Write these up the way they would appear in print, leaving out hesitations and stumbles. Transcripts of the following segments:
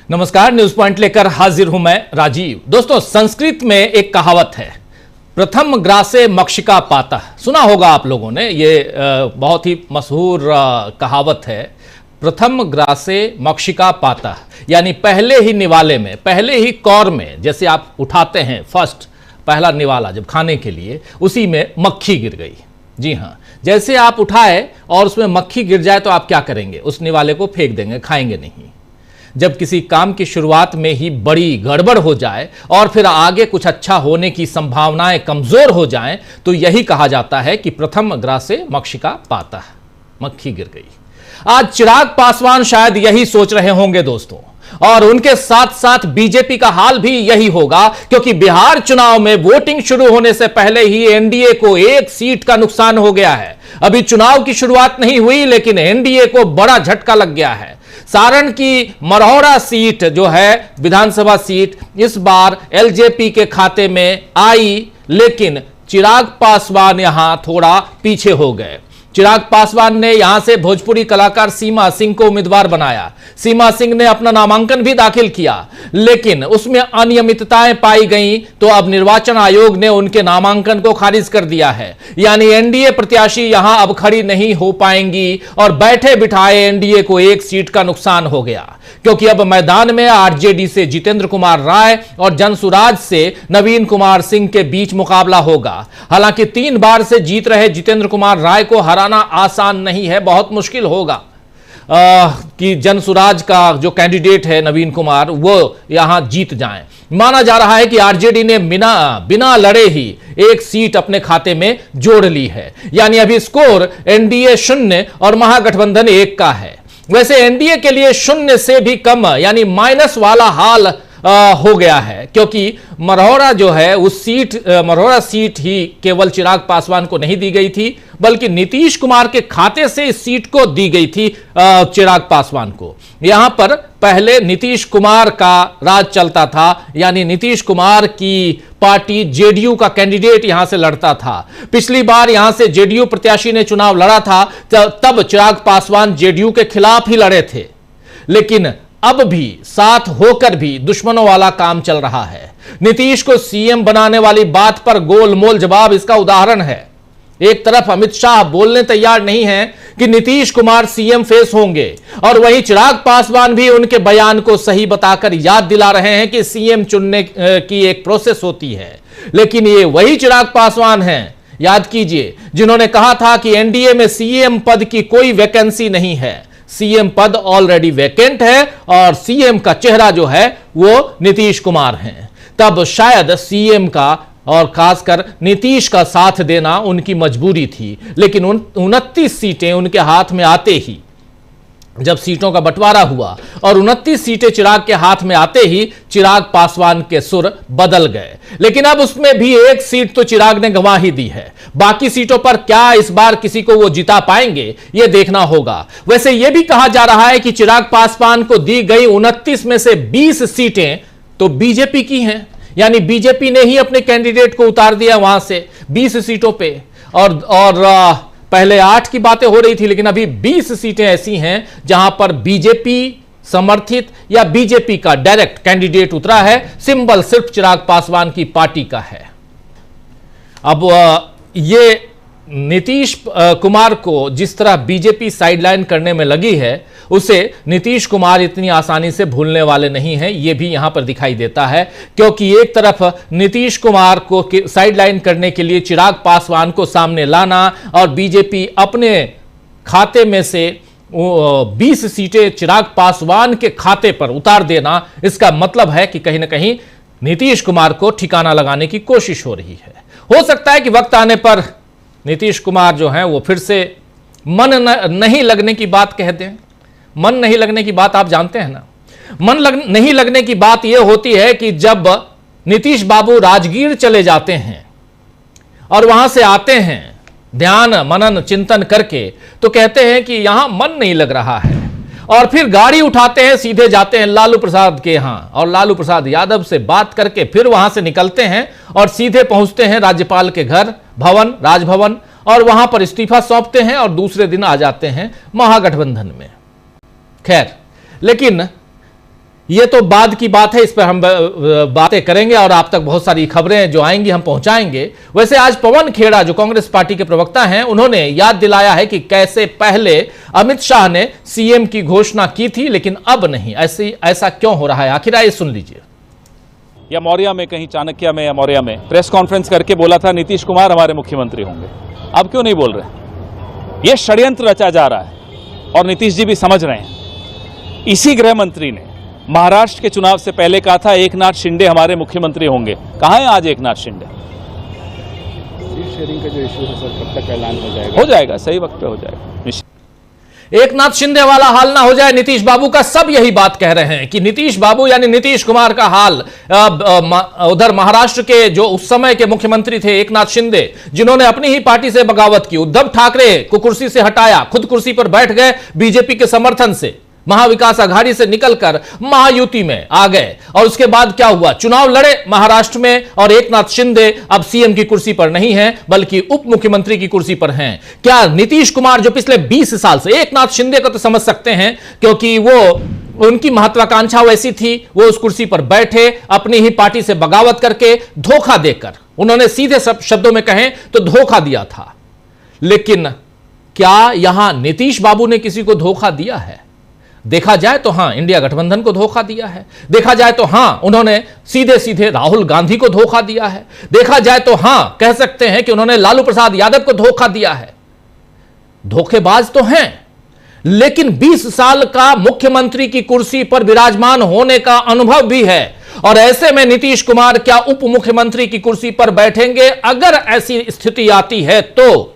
नमस्कार, news point लेकर हाजिर हूं मैं राजीव। दोस्तों, संस्कृत में एक कहावत है, प्रथम ग्रासे मक्षिका पातः। सुना होगा आप लोगों ने, ये बहुत ही मशहूर कहावत है। प्रथम ग्रासे मक्षिका पातः, यानी पहले ही निवाले में, पहले ही कौर में, जैसे आप उठाते हैं फर्स्ट पहला निवाला जब खाने के लिए, उसी में मक्खी गिर गई। जी हाँ, जैसे आप उठाए और उसमें मक्खी गिर जाए तो आप क्या करेंगे? उस निवाले को फेंक देंगे, खाएंगे नहीं। जब किसी काम की शुरुआत में ही बड़ी गड़बड़ हो जाए और फिर आगे कुछ अच्छा होने की संभावनाएं कमजोर हो जाएं, तो यही कहा जाता है कि प्रथम ग्रासे मक्षिका पातः, मक्खी गिर गई। आज चिराग पासवान शायद यही सोच रहे होंगे दोस्तों, और उनके साथ साथ बीजेपी का हाल भी यही होगा, क्योंकि बिहार चुनाव में वोटिंग शुरू होने से पहले ही एनडीए को एक सीट का नुकसान हो गया है। अभी चुनाव की शुरुआत नहीं हुई, लेकिन एनडीए को बड़ा झटका लग गया है। सारण की मरौरा सीट जो है विधानसभा सीट, इस बार एलजेपी के खाते में आई, लेकिन चिराग पासवान यहां थोड़ा पीछे हो गए। चिराग पासवान ने यहां से भोजपुरी कलाकार सीमा सिंह को उम्मीदवार बनाया। सीमा सिंह ने अपना नामांकन भी दाखिल किया, लेकिन उसमें अनियमितताएं पाई गईं, तो अब निर्वाचन आयोग ने उनके नामांकन को खारिज कर दिया है। यानी एनडीए प्रत्याशी यहां अब खड़ी नहीं हो पाएंगी और बैठे बिठाए एनडीए को एक सीट का नुकसान हो गया, क्योंकि अब मैदान में आरजेडी से जितेंद्र कुमार राय और जनसुराज से नवीन कुमार सिंह के बीच मुकाबला होगा। हालांकि 3 बार से जीत रहे जितेंद्र कुमार राय को हराना आसान नहीं है, बहुत मुश्किल होगा कि जनसुराज का जो कैंडिडेट है नवीन कुमार, वो यहां जीत जाएं। माना जा रहा है कि आरजेडी ने बिना लड़े ही एक सीट अपने खाते में जोड़ ली है। यानी अभी स्कोर एनडीए 0 और महागठबंधन 1 का है। वैसे एनडीए के लिए 0 से भी कम, यानी माइनस वाला हाल हो गया है, क्योंकि मरौरा जो है उस मरौरा सीट ही केवल चिराग पासवान को नहीं दी गई थी, बल्कि नीतीश कुमार के खाते से इस सीट को दी गई थी चिराग पासवान को। यहां पर पहले नीतीश कुमार का राज चलता था, यानी नीतीश कुमार की पार्टी जेडीयू का कैंडिडेट यहां से लड़ता था। पिछली बार यहां से जेडीयू प्रत्याशी ने चुनाव लड़ा था, तब चिराग पासवान जेडीयू के खिलाफ ही लड़े थे। लेकिन अब भी साथ होकर भी दुश्मनों वाला काम चल रहा है। नीतीश को सीएम बनाने वाली बात पर गोलमोल जवाब इसका उदाहरण है। एक तरफ अमित शाह बोलने तैयार नहीं है कि नीतीश कुमार सीएम फेस होंगे, और वहीं चिराग पासवान भी उनके बयान को सही बताकर याद दिला रहे हैं कि सीएम चुनने की एक प्रोसेस होती है। लेकिन ये वही चिराग पासवान हैं, याद कीजिए, जिन्होंने कहा था कि एनडीए में सीएम पद की कोई वैकेंसी नहीं है। सीएम पद ऑलरेडी वैकेंट है और सीएम का चेहरा जो है वो नीतीश कुमार हैं। तब शायद सीएम का और खासकर नीतीश का साथ देना उनकी मजबूरी थी, लेकिन 29 सीटें उनके हाथ में आते ही, जब सीटों का बंटवारा हुआ और 29 सीटें चिराग के हाथ में आते ही चिराग पासवान के सुर बदल गए। लेकिन अब उसमें भी एक सीट तो चिराग ने गंवा ही दी है। बाकी सीटों पर क्या इस बार किसी को वो जिता पाएंगे, ये देखना होगा। वैसे ये भी कहा जा रहा है कि चिराग पासवान को दी गई 29 में से 20 सीटें तो बीजेपी की हैं, यानी बीजेपी ने ही अपने कैंडिडेट को उतार दिया वहां से 20 सीटों पे। और पहले 8 की बातें हो रही थी, लेकिन अभी 20 सीटें ऐसी हैं जहां पर बीजेपी समर्थित या बीजेपी का डायरेक्ट कैंडिडेट उतरा है। सिंबल सिर्फ चिराग पासवान की पार्टी का है। अब ये नीतीश कुमार को जिस तरह बीजेपी साइडलाइन करने में लगी है, उसे नीतीश कुमार इतनी आसानी से भूलने वाले नहीं हैं। यह भी यहां पर दिखाई देता है, क्योंकि एक तरफ नीतीश कुमार को साइडलाइन करने के लिए चिराग पासवान को सामने लाना और बीजेपी अपने खाते में से 20 सीटें चिराग पासवान के खाते पर उतार देना, इसका मतलब है कि कहीं ना कहीं नीतीश कुमार को ठिकाना लगाने की कोशिश हो रही है। हो सकता है कि वक्त आने पर नीतीश कुमार जो हैं वो फिर से मन नहीं लगने की बात कह दें। मन नहीं लगने की बात आप जानते हैं ना, नहीं लगने की बात यह होती है कि जब नीतीश बाबू राजगीर चले जाते हैं और वहां से आते हैं ध्यान मनन चिंतन करके, तो कहते हैं कि यहां मन नहीं लग रहा है, और फिर गाड़ी उठाते हैं, सीधे जाते हैं लालू प्रसाद के यहां और लालू प्रसाद यादव से बात करके फिर वहां से निकलते हैं और सीधे पहुंचते हैं राज्यपाल के घर राजभवन, और वहां पर इस्तीफा सौंपते हैं और दूसरे दिन आ जाते हैं महागठबंधन में। खैर, लेकिन ये तो बाद की बात है, इस पर हम बातें करेंगे और आप तक बहुत सारी खबरें जो आएंगी हम पहुंचाएंगे। वैसे आज पवन खेड़ा जो कांग्रेस पार्टी के प्रवक्ता हैं, उन्होंने याद दिलाया है कि कैसे पहले अमित शाह ने सीएम की घोषणा की थी लेकिन अब नहीं। ऐसा क्यों हो रहा है, आखिर आइए सुन लीजिए। या मौर्या में, कहीं चाणक्य में या मौर्या में प्रेस कॉन्फ्रेंस करके बोला था नीतीश कुमार हमारे मुख्यमंत्री होंगे, अब क्यों नहीं बोल रहे? यह षड्यंत्र रचा जा रहा है और नीतीश जी भी समझ रहे हैं। इसी गृह मंत्री ने महाराष्ट्र के चुनाव से पहले कहा था एकनाथ शिंदे हमारे मुख्यमंत्री होंगे। कहां है आज एकनाथ शिंदे? सीट शेयरिंग का जो इशू है सर, कब तक ऐलान हो जाएगा? हो जाएगा, सही वक्त पे हो जाएगा। एकनाथ शिंदे वाला हाल ना हो जाए नीतीश बाबू का, सब यही बात कह रहे हैं कि नीतीश बाबू यानी नीतीश कुमार का हाल। उधर महाराष्ट्र के जो उस समय के मुख्यमंत्री थे एकनाथ शिंदे, जिन्होंने अपनी ही पार्टी से बगावत की, उद्धव ठाकरे को कुर्सी से हटाया, खुद कुर्सी पर बैठ गए बीजेपी के समर्थन से, महाविकास आघाड़ी से निकलकर महायुति में आ गए। और उसके बाद क्या हुआ, चुनाव लड़े महाराष्ट्र में और एकनाथ शिंदे अब सीएम की कुर्सी पर नहीं हैं बल्कि उप मुख्यमंत्री की कुर्सी पर हैं। क्या नीतीश कुमार जो पिछले 20 साल से, एकनाथ शिंदे को तो समझ सकते हैं क्योंकि वो उनकी महत्वाकांक्षा वैसी थी, वो उस कुर्सी पर बैठे अपनी ही पार्टी से बगावत करके, धोखा देकर, उन्होंने सीधे शब्दों में कहें तो धोखा दिया था। लेकिन क्या यहां नीतीश बाबू ने किसी को धोखा दिया है? देखा जाए तो हां, इंडिया गठबंधन को धोखा दिया है। देखा जाए तो हां, उन्होंने सीधे सीधे राहुल गांधी को धोखा दिया है। देखा जाए तो हां, कह सकते हैं कि उन्होंने लालू प्रसाद यादव को धोखा दिया है। धोखेबाज तो हैं, लेकिन 20 साल का मुख्यमंत्री की कुर्सी पर विराजमान होने का अनुभव भी है। और ऐसे में नीतीश कुमार क्या उप मुख्यमंत्री की कुर्सी पर बैठेंगे? अगर ऐसी स्थिति आती है तो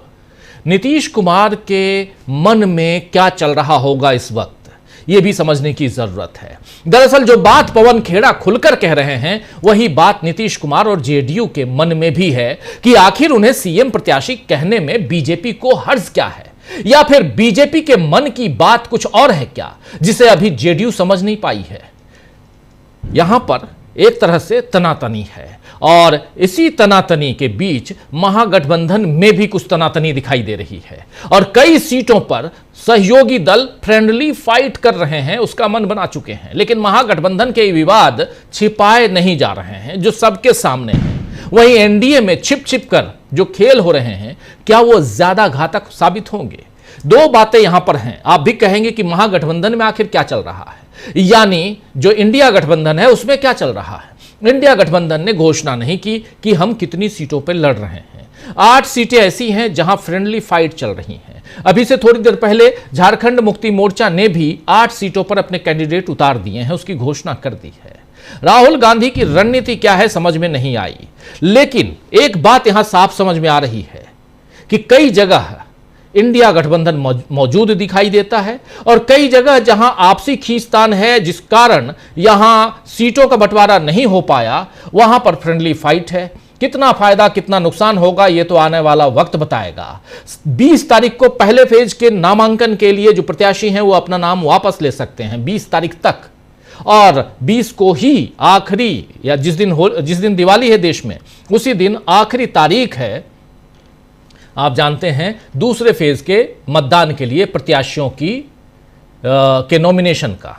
नीतीश कुमार के मन में क्या चल रहा होगा इस वक्त, यह भी समझने की जरूरत है। दरअसल जो बात पवन खेड़ा खुलकर कह रहे हैं, वही बात नीतीश कुमार और जेडीयू के मन में भी है कि आखिर उन्हें सीएम प्रत्याशी कहने में बीजेपी को हर्ज क्या है, या फिर बीजेपी के मन की बात कुछ और है क्या, जिसे अभी जेडीयू समझ नहीं पाई है। यहां पर एक तरह से तनातनी है और इसी तनातनी के बीच महागठबंधन में भी कुछ तनातनी दिखाई दे रही है और कई सीटों पर सहयोगी दल फ्रेंडली फाइट कर रहे हैं, उसका मन बना चुके हैं। लेकिन महागठबंधन के विवाद छिपाए नहीं जा रहे हैं, जो सबके सामने हैं। वहीं एनडीए में छिप छिप कर जो खेल हो रहे हैं, क्या वो ज्यादा घातक साबित होंगे? दो बातें यहां पर हैं। आप भी कहेंगे कि महागठबंधन में आखिर क्या चल रहा है, यानी जो इंडिया गठबंधन है उसमें क्या चल रहा है। इंडिया गठबंधन ने घोषणा नहीं की कि हम कितनी सीटों पर लड़ रहे हैं। 8 सीटें ऐसी हैं जहां फ्रेंडली फाइट चल रही हैं। अभी से थोड़ी देर पहले झारखंड मुक्ति मोर्चा ने भी 8 सीटों पर अपने कैंडिडेट उतार दिए हैं, उसकी घोषणा कर दी है। राहुल गांधी की रणनीति क्या है समझ में नहीं आई, लेकिन एक बात यहां साफ समझ में आ रही है कि कई जगह इंडिया गठबंधन मौजूद दिखाई देता है और कई जगह जहां आपसी खींचतान है, जिस कारण यहां सीटों का बंटवारा नहीं हो पाया, वहां पर फ्रेंडली फाइट है। कितना फायदा कितना नुकसान होगा ये तो आने वाला वक्त बताएगा। 20 तारीख को पहले फेज के नामांकन के लिए जो प्रत्याशी हैं वो अपना नाम वापस ले सकते हैं 20 तारीख तक, और 20 को ही आखिरी, या जिस दिन दिवाली है देश में, उसी दिन आखिरी तारीख है, आप जानते हैं, दूसरे फेज के मतदान के लिए प्रत्याशियों के नॉमिनेशन का।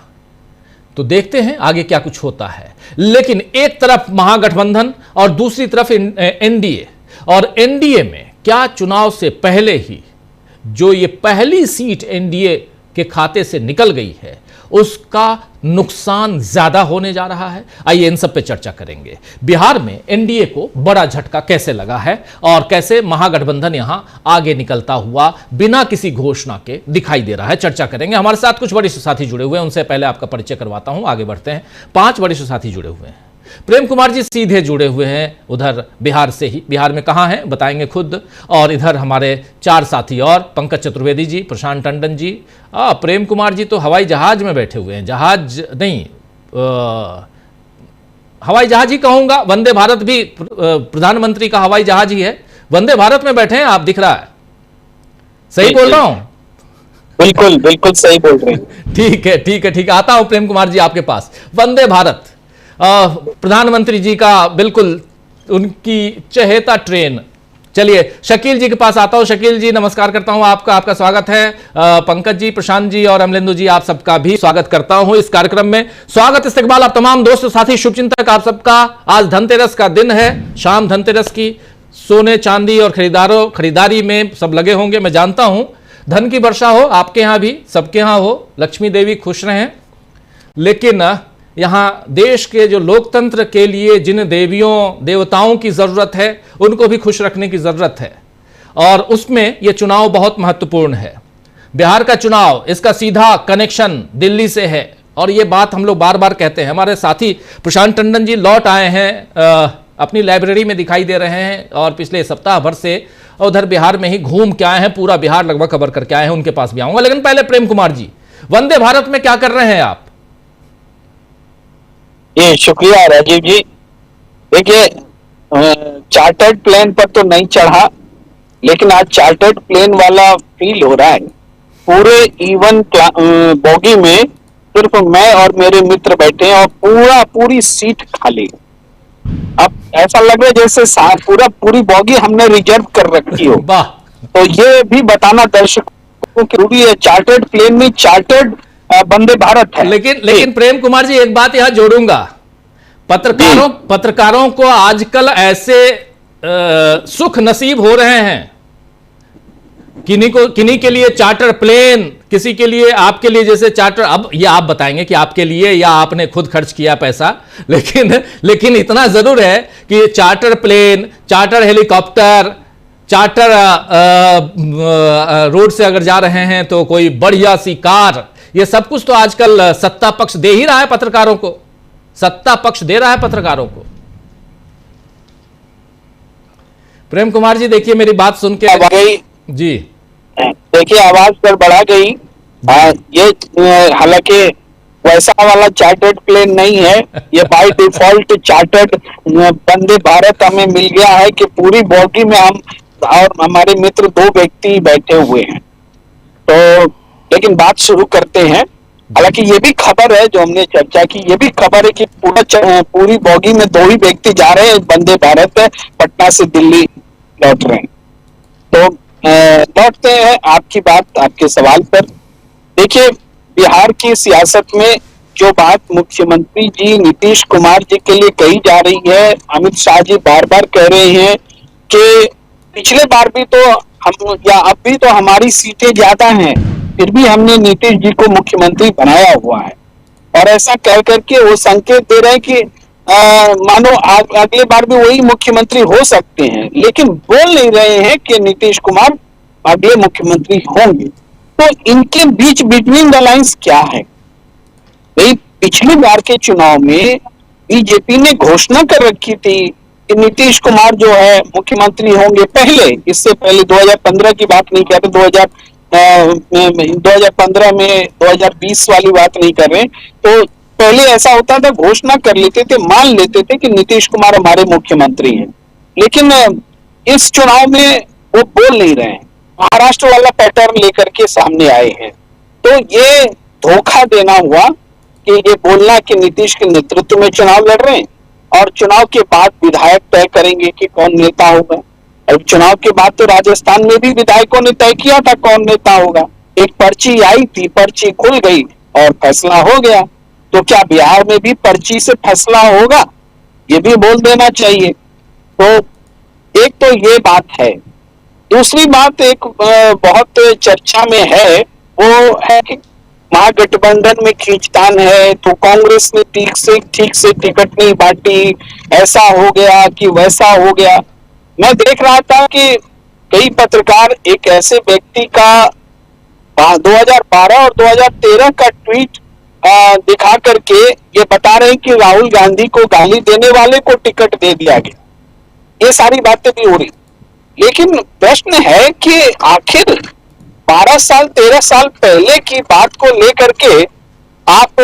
तो देखते हैं आगे क्या कुछ होता है। लेकिन एक तरफ महागठबंधन और दूसरी तरफ एनडीए, और एनडीए में क्या चुनाव से पहले ही जो ये पहली सीट एनडीए के खाते से निकल गई है उसका नुकसान ज्यादा होने जा रहा है। आइए इन सब पे चर्चा करेंगे। बिहार में एनडीए को बड़ा झटका कैसे लगा है और कैसे महागठबंधन यहां आगे निकलता हुआ बिना किसी घोषणा के दिखाई दे रहा है, चर्चा करेंगे। हमारे साथ कुछ वरिष्ठ साथी जुड़े हुए हैं, उनसे पहले आपका परिचय करवाता हूं, आगे बढ़ते हैं। 5 वरिष्ठ साथी जुड़े हुए हैं। प्रेम कुमार जी सीधे जुड़े हुए हैं उधर बिहार से ही, बिहार में कहां हैं बताएंगे खुद। और इधर हमारे 4 साथी और, पंकज चतुर्वेदी जी, प्रशांत टंडन जी, प्रेम कुमार जी तो हवाई जहाज में बैठे हुए हैं, जहाज नहीं, हवाई जहाज ही कहूंगा, वंदे भारत भी प्रधानमंत्री का हवाई जहाज ही है, वंदे भारत में बैठे हैं आप, दिख रहा है, सही बोल रहा हूं? बिल्कुल बिल्कुल सही बोल रहे हैं। ठीक है ठीक है ठीक है, आता हूं प्रेम कुमार जी आपके पास। वंदे भारत प्रधानमंत्री जी का बिल्कुल उनकी चहेता ट्रेन चलिए शकील जी के पास आता हूं। शकील जी नमस्कार करता हूं, आपका स्वागत है। पंकज जी, प्रशांत जी और अमलेंदु जी, आप सबका भी स्वागत करता हूं इस कार्यक्रम में। स्वागत इस्तकबाल आप तमाम दोस्त साथी शुभचिंतक आप सबका। आज धनतेरस का दिन है, शाम धनतेरस की, सोने चांदी और खरीदारी में सब लगे होंगे। मैं जानता हूं धन की वर्षा हो, आपके यहां भी, सबके यहां हो, लक्ष्मी देवी खुश रहें। लेकिन यहां देश के जो लोकतंत्र के लिए जिन देवियों देवताओं की जरूरत है उनको भी खुश रखने की जरूरत है, और उसमें यह चुनाव बहुत महत्वपूर्ण है। बिहार का चुनाव, इसका सीधा कनेक्शन दिल्ली से है, और यह बात हम लोग बार बार कहते हैं। हमारे साथी प्रशांत टंडन जी लौट आए हैं, अपनी लाइब्रेरी में दिखाई दे रहे हैं, और पिछले सप्ताह भर से उधर बिहार में ही घूम के आए हैं, पूरा बिहार लगभग कवर करके आए हैं। उनके पास भी आऊंगा, लेकिन पहले प्रेम कुमार जी, वंदे भारत में क्या कर रहे हैं आप? ये शुक्रिया राजीव जी। देखिए, चार्टर्ड प्लेन पर तो नहीं चढ़ा, लेकिन आज चार्टर्ड प्लेन वाला फील हो रहा है। पूरे इवन बोगी में सिर्फ मैं और मेरे मित्र बैठे हैं, और पूरी सीट खाली। अब ऐसा लग रहा है जैसे पूरी बोगी हमने रिजर्व कर रखी हो। तो ये भी बताना दर्शकों की जरूरी है, चार्टर्ड प्लेन में चार्टर्ड वंदे भारत है। लेकिन प्रेम कुमार जी एक बात यहां जोड़ूंगा, पत्रकारों को आजकल ऐसे सुख नसीब हो रहे हैं, किन्हीं के लिए चार्टर प्लेन, किसी के लिए, आपके लिए जैसे चार्टर, अब ये आप बताएंगे कि आपके लिए या आपने खुद खर्च किया पैसा, लेकिन इतना जरूर है कि charter plane, charter helicopter, charter road से अगर जा रहे हैं तो कोई बढ़िया सी कार, ये सब कुछ तो आजकल सत्ता पक्ष दे ही रहा है पत्रकारों को, सत्ता पक्ष दे रहा है पत्रकारों को। प्रेम कुमार जी देखिए मेरी बात सुन के जी, देखिए आवाज पर बढ़ा गई। ये हालांकि वैसा वाला चार्टर्ड प्लेन नहीं है, ये by default chartered Vande Bharat हमें मिल गया है कि पूरी बोगी में हम और हमारे मित्र 2 व्यक्ति बैठे हुए हैं। तो लेकिन बात शुरू करते हैं। हालांकि ये भी खबर है, जो हमने चर्चा की, ये भी खबर है कि पूरी बोगी में 2 ही व्यक्ति जा रहे हैं, वंदे भारत है, पटना से दिल्ली लौट रहे हैं। तो लौटते हैं आपकी बात, आपके सवाल पर। देखिए, बिहार की सियासत में जो बात मुख्यमंत्री जी नीतीश कुमार जी के लिए कही जा रही है, अमित शाह जी बार बार कह रहे हैं कि पिछले बार भी तो हम, या अब भी तो हमारी सीटें ज्यादा हैं, फिर भी हमने नीतीश जी को मुख्यमंत्री बनाया हुआ है। और ऐसा कह करके वो संकेत दे रहे हैं कि मानो अगले बार भी वही मुख्यमंत्री हो सकते हैं, लेकिन बोल नहीं रहे हैं कि नीतीश कुमार अगले मुख्यमंत्री होंगे। तो इनके बीच बिटवीन द लाइंस क्या है? भाई, पिछली बार के चुनाव में बीजेपी ने घोषणा कर रखी थी कि नीतीश कुमार जो है मुख्यमंत्री होंगे। इससे पहले 2015 की बात नहीं कर रहे, 2015 में 2020 वाली बात नहीं कर रहे। तो पहले ऐसा होता था, घोषणा कर लेते थे, मान लेते थे कि नीतीश कुमार हमारे मुख्यमंत्री हैं, लेकिन इस चुनाव में वो बोल नहीं रहे हैं, महाराष्ट्र वाला पैटर्न लेकर के सामने आए हैं। तो ये धोखा देना हुआ कि ये बोलना कि नीतीश के नेतृत्व में चुनाव लड़ रहे हैं, और चुनाव के बाद विधायक तय करेंगे कि कौन नेता होगा। और चुनाव के बाद तो राजस्थान में भी विधायकों ने तय किया था कौन नेता होगा। एक पर्ची आई थी, पर्ची खुल गई और फैसला हो गया। तो क्या बिहार में भी पर्ची से फैसला होगा? ये भी बोल देना चाहिए। तो एक तो ये बात है। दूसरी बात एक बहुत चर्चा में है, वो है कि महागठबंधन में खींचतान है, तो कांग्रेस ने ठीक से टिकट नहीं बांटी, ऐसा हो गया कि वैसा हो गया। मैं देख रहा था कि कई पत्रकार एक ऐसे व्यक्ति का 2012 और 2013 का ट्वीट दिखा करके ये बता रहे हैं कि राहुल गांधी को गाली देने वाले को टिकट दे दिया गया। ये सारी बातें भी हो रही, लेकिन प्रश्न है कि आखिर 12 साल 13 साल पहले की बात को लेकर के आप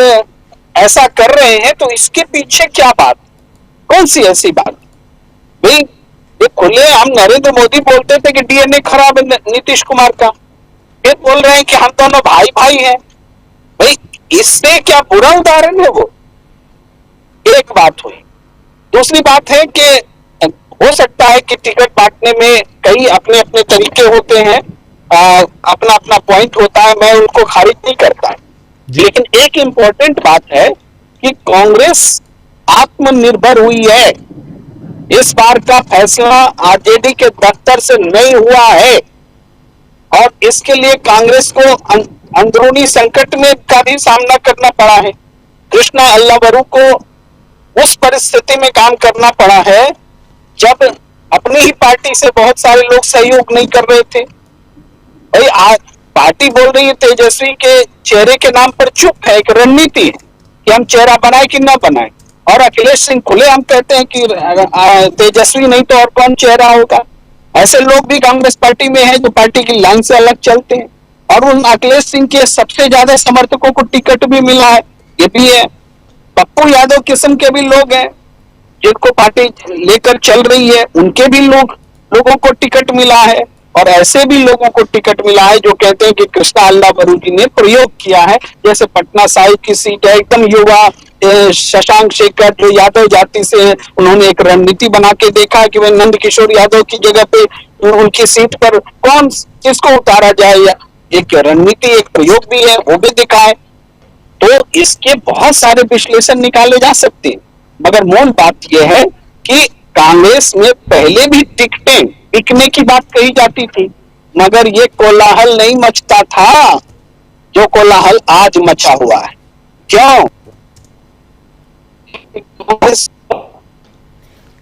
ऐसा कर रहे हैं, तो इसके पीछे क्या बात, कौन सी ऐसी बात? भाई, ये खुले हम नरेंद्र मोदी बोलते थे कि डीएनए खराब है नीतीश कुमार का, फिर बोल रहे हैं कि हम दोनों भाई भाई हैं। भाई, इससे क्या बुरा उदाहरण है वो? एक बात हुई। दूसरी बात है कि हो सकता है कि टिकट बांटने में कई अपने अपने तरीके होते हैं, अपना अपना पॉइंट होता है, मैं उनको खारिज नहीं करता, लेकिन एक इंपॉर्टेंट बात है कि कांग्रेस आत्मनिर्भर हुई है। इस बार का फैसला आरजेडी के दफ्तर से नहीं हुआ है और इसके लिए कांग्रेस को अंदरूनी संकट में का भी सामना करना पड़ा है। कृष्णा अल्लावरू को उस परिस्थिति में काम करना पड़ा है जब अपनी ही पार्टी से बहुत सारे लोग सहयोग नहीं कर रहे थे। भाई आज पार्टी बोल रही है तेजस्वी के चेहरे के नाम पर चुप है, एक रणनीति है कि हम चेहरा बनाए कि ना बनाए, और अखिलेश सिंह खुले हम कहते हैं कि तेजस्वी नहीं तो और कौन चेहरा होगा। ऐसे लोग भी कांग्रेस पार्टी में हैं जो पार्टी की लाइन से अलग चलते हैं, और उन अखिलेश सिंह के सबसे ज्यादा समर्थकों को टिकट भी मिला है, ये भी है। पप्पू यादव किस्म के भी लोग हैं जिनको पार्टी लेकर चल रही है, उनके भी लोगों को टिकट मिला है, और ऐसे भी लोगों को टिकट मिला है जो कहते हैं कि कृष्णा अल्लावरू जी ने प्रयोग किया है। जैसे पटना साहिब की सीट है, एकदम युवा शशांक शेखर जो यादव जाति से है, उन्होंने एक रणनीति बना के देखा कि वह नंद किशोर यादव की जगह पे उनकी सीट पर कौन किसको उतारा जाए, या एक रणनीति एक प्रयोग भी है, वो भी दिखाए। तो इसके बहुत सारे विश्लेषण निकाले जा सकते हैं, मगर मूल बात यह है कि कांग्रेस में पहले भी टिकटें बिकने की बात कही जाती थी, मगर ये कोलाहल नहीं मचता था जो कोलाहल आज मचा हुआ है। क्यों?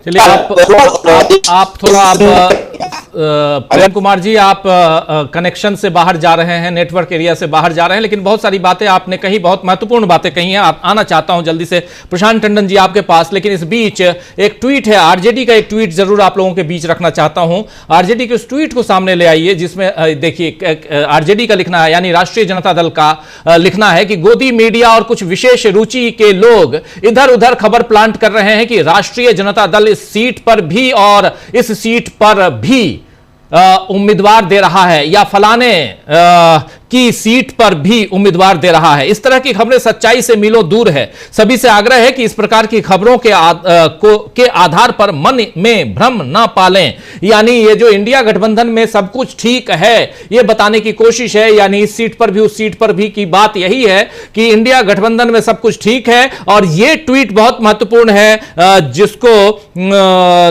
चलिए आप थोड़ा प्रेम कुमार जी, आप कनेक्शन से बाहर जा रहे हैं, नेटवर्क एरिया से बाहर जा रहे हैं, लेकिन बहुत सारी बातें आपने कही, बहुत महत्वपूर्ण बातें कही हैं। आप आना चाहता हूं जल्दी से प्रशांत टंडन जी आपके पास, लेकिन इस बीच एक ट्वीट है आरजेडी का, एक ट्वीट जरूर आप लोगों के बीच रखना चाहता हूं। आरजेडी के उस ट्वीट को सामने ले आइए जिसमें देखिए आरजेडी का लिखना है, यानी राष्ट्रीय जनता दल का लिखना है कि गोदी मीडिया और कुछ विशेष रुचि के लोग इधर उधर खबर प्लांट कर रहे हैं कि राष्ट्रीय जनता दल इस सीट पर भी और इस सीट पर भी उम्मीदवार दे रहा है, या फलाने की सीट पर भी उम्मीदवार दे रहा है। इस तरह की खबरें सच्चाई से मीलों दूर है। सभी से आग्रह है कि इस प्रकार की खबरों के आधार पर मन में भ्रम ना पालें। यानी ये जो इंडिया गठबंधन में सब कुछ ठीक है ये बताने की कोशिश है, यानी इस सीट पर भी उस सीट पर भी की बात यही है कि इंडिया गठबंधन में सब कुछ ठीक है। और ये ट्वीट बहुत महत्वपूर्ण है जिसको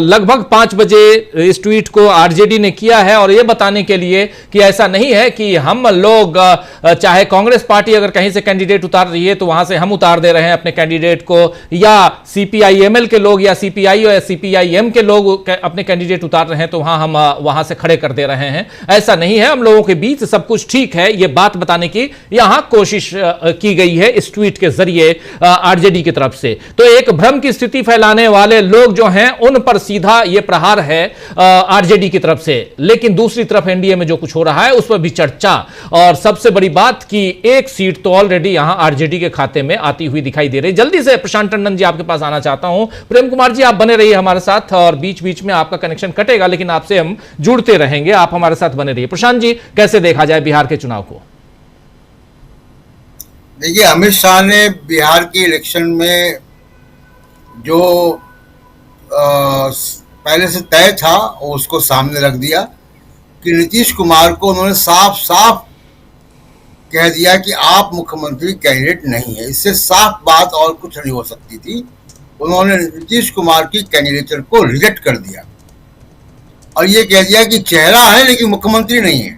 लगभग 5 बजे इस ट्वीट को आरजेडी ने किया है, और यह बताने के लिए कि ऐसा नहीं है कि हम लोग चाहे कांग्रेस पार्टी अगर कहीं से कैंडिडेट उतार रही है तो वहां से हम उतार दे रहे हैं अपने कैंडिडेट को, या सीपीआईएमएल के लोग या सीपीआई या सीपीआईएम के लोग अपने कैंडिडेट उतार रहे हैं तो हम वहां से खड़े कर दे रहे हैं। ऐसा नहीं है, हम लोगों के बीच सब कुछ ठीक है, यह बात बताने की यहां कोशिश की गई है इस ट्वीट के जरिए आरजेडी की तरफ से। तो एक भ्रम की स्थिति फैलाने वाले लोग जो हैं उन पर सीधा यह प्रहार है आरजेडी की तरफ से, लेकिन दूसरी तरफ एनडीए में जो कुछ हो रहा है उस पर भी चर्चा। और सबसे बड़ी बात कि एक सीट तो ऑलरेडी यहां आरजेडी के खाते में आती हुई दिखाई दे रही है। जल्दी से प्रशांत टंडन जी आपके पास आना चाहता हूं। प्रेम कुमार जी आप बने रहिए हमारे साथ, और बीच बीच में आपका कनेक्शन कटेगा लेकिन आपसे हम जुड़ते रहेंगे, आप हमारे साथ बने रहिए। प्रशांत जी, कैसे देखा जाए बिहार के चुनाव को? देखिए, अमित शाह ने बिहार के इलेक्शन में जो पहले से तय था उसको सामने रख दिया कि नीतीश कुमार को उन्होंने साफ साफ कह दिया कि आप मुख्यमंत्री कैंडिडेट नहीं है। इससे साफ बात और कुछ नहीं हो सकती थी। उन्होंने नीतीश कुमार की कैंडिडेचर को रिजेक्ट कर दिया और ये कह दिया कि चेहरा है लेकिन मुख्यमंत्री नहीं है।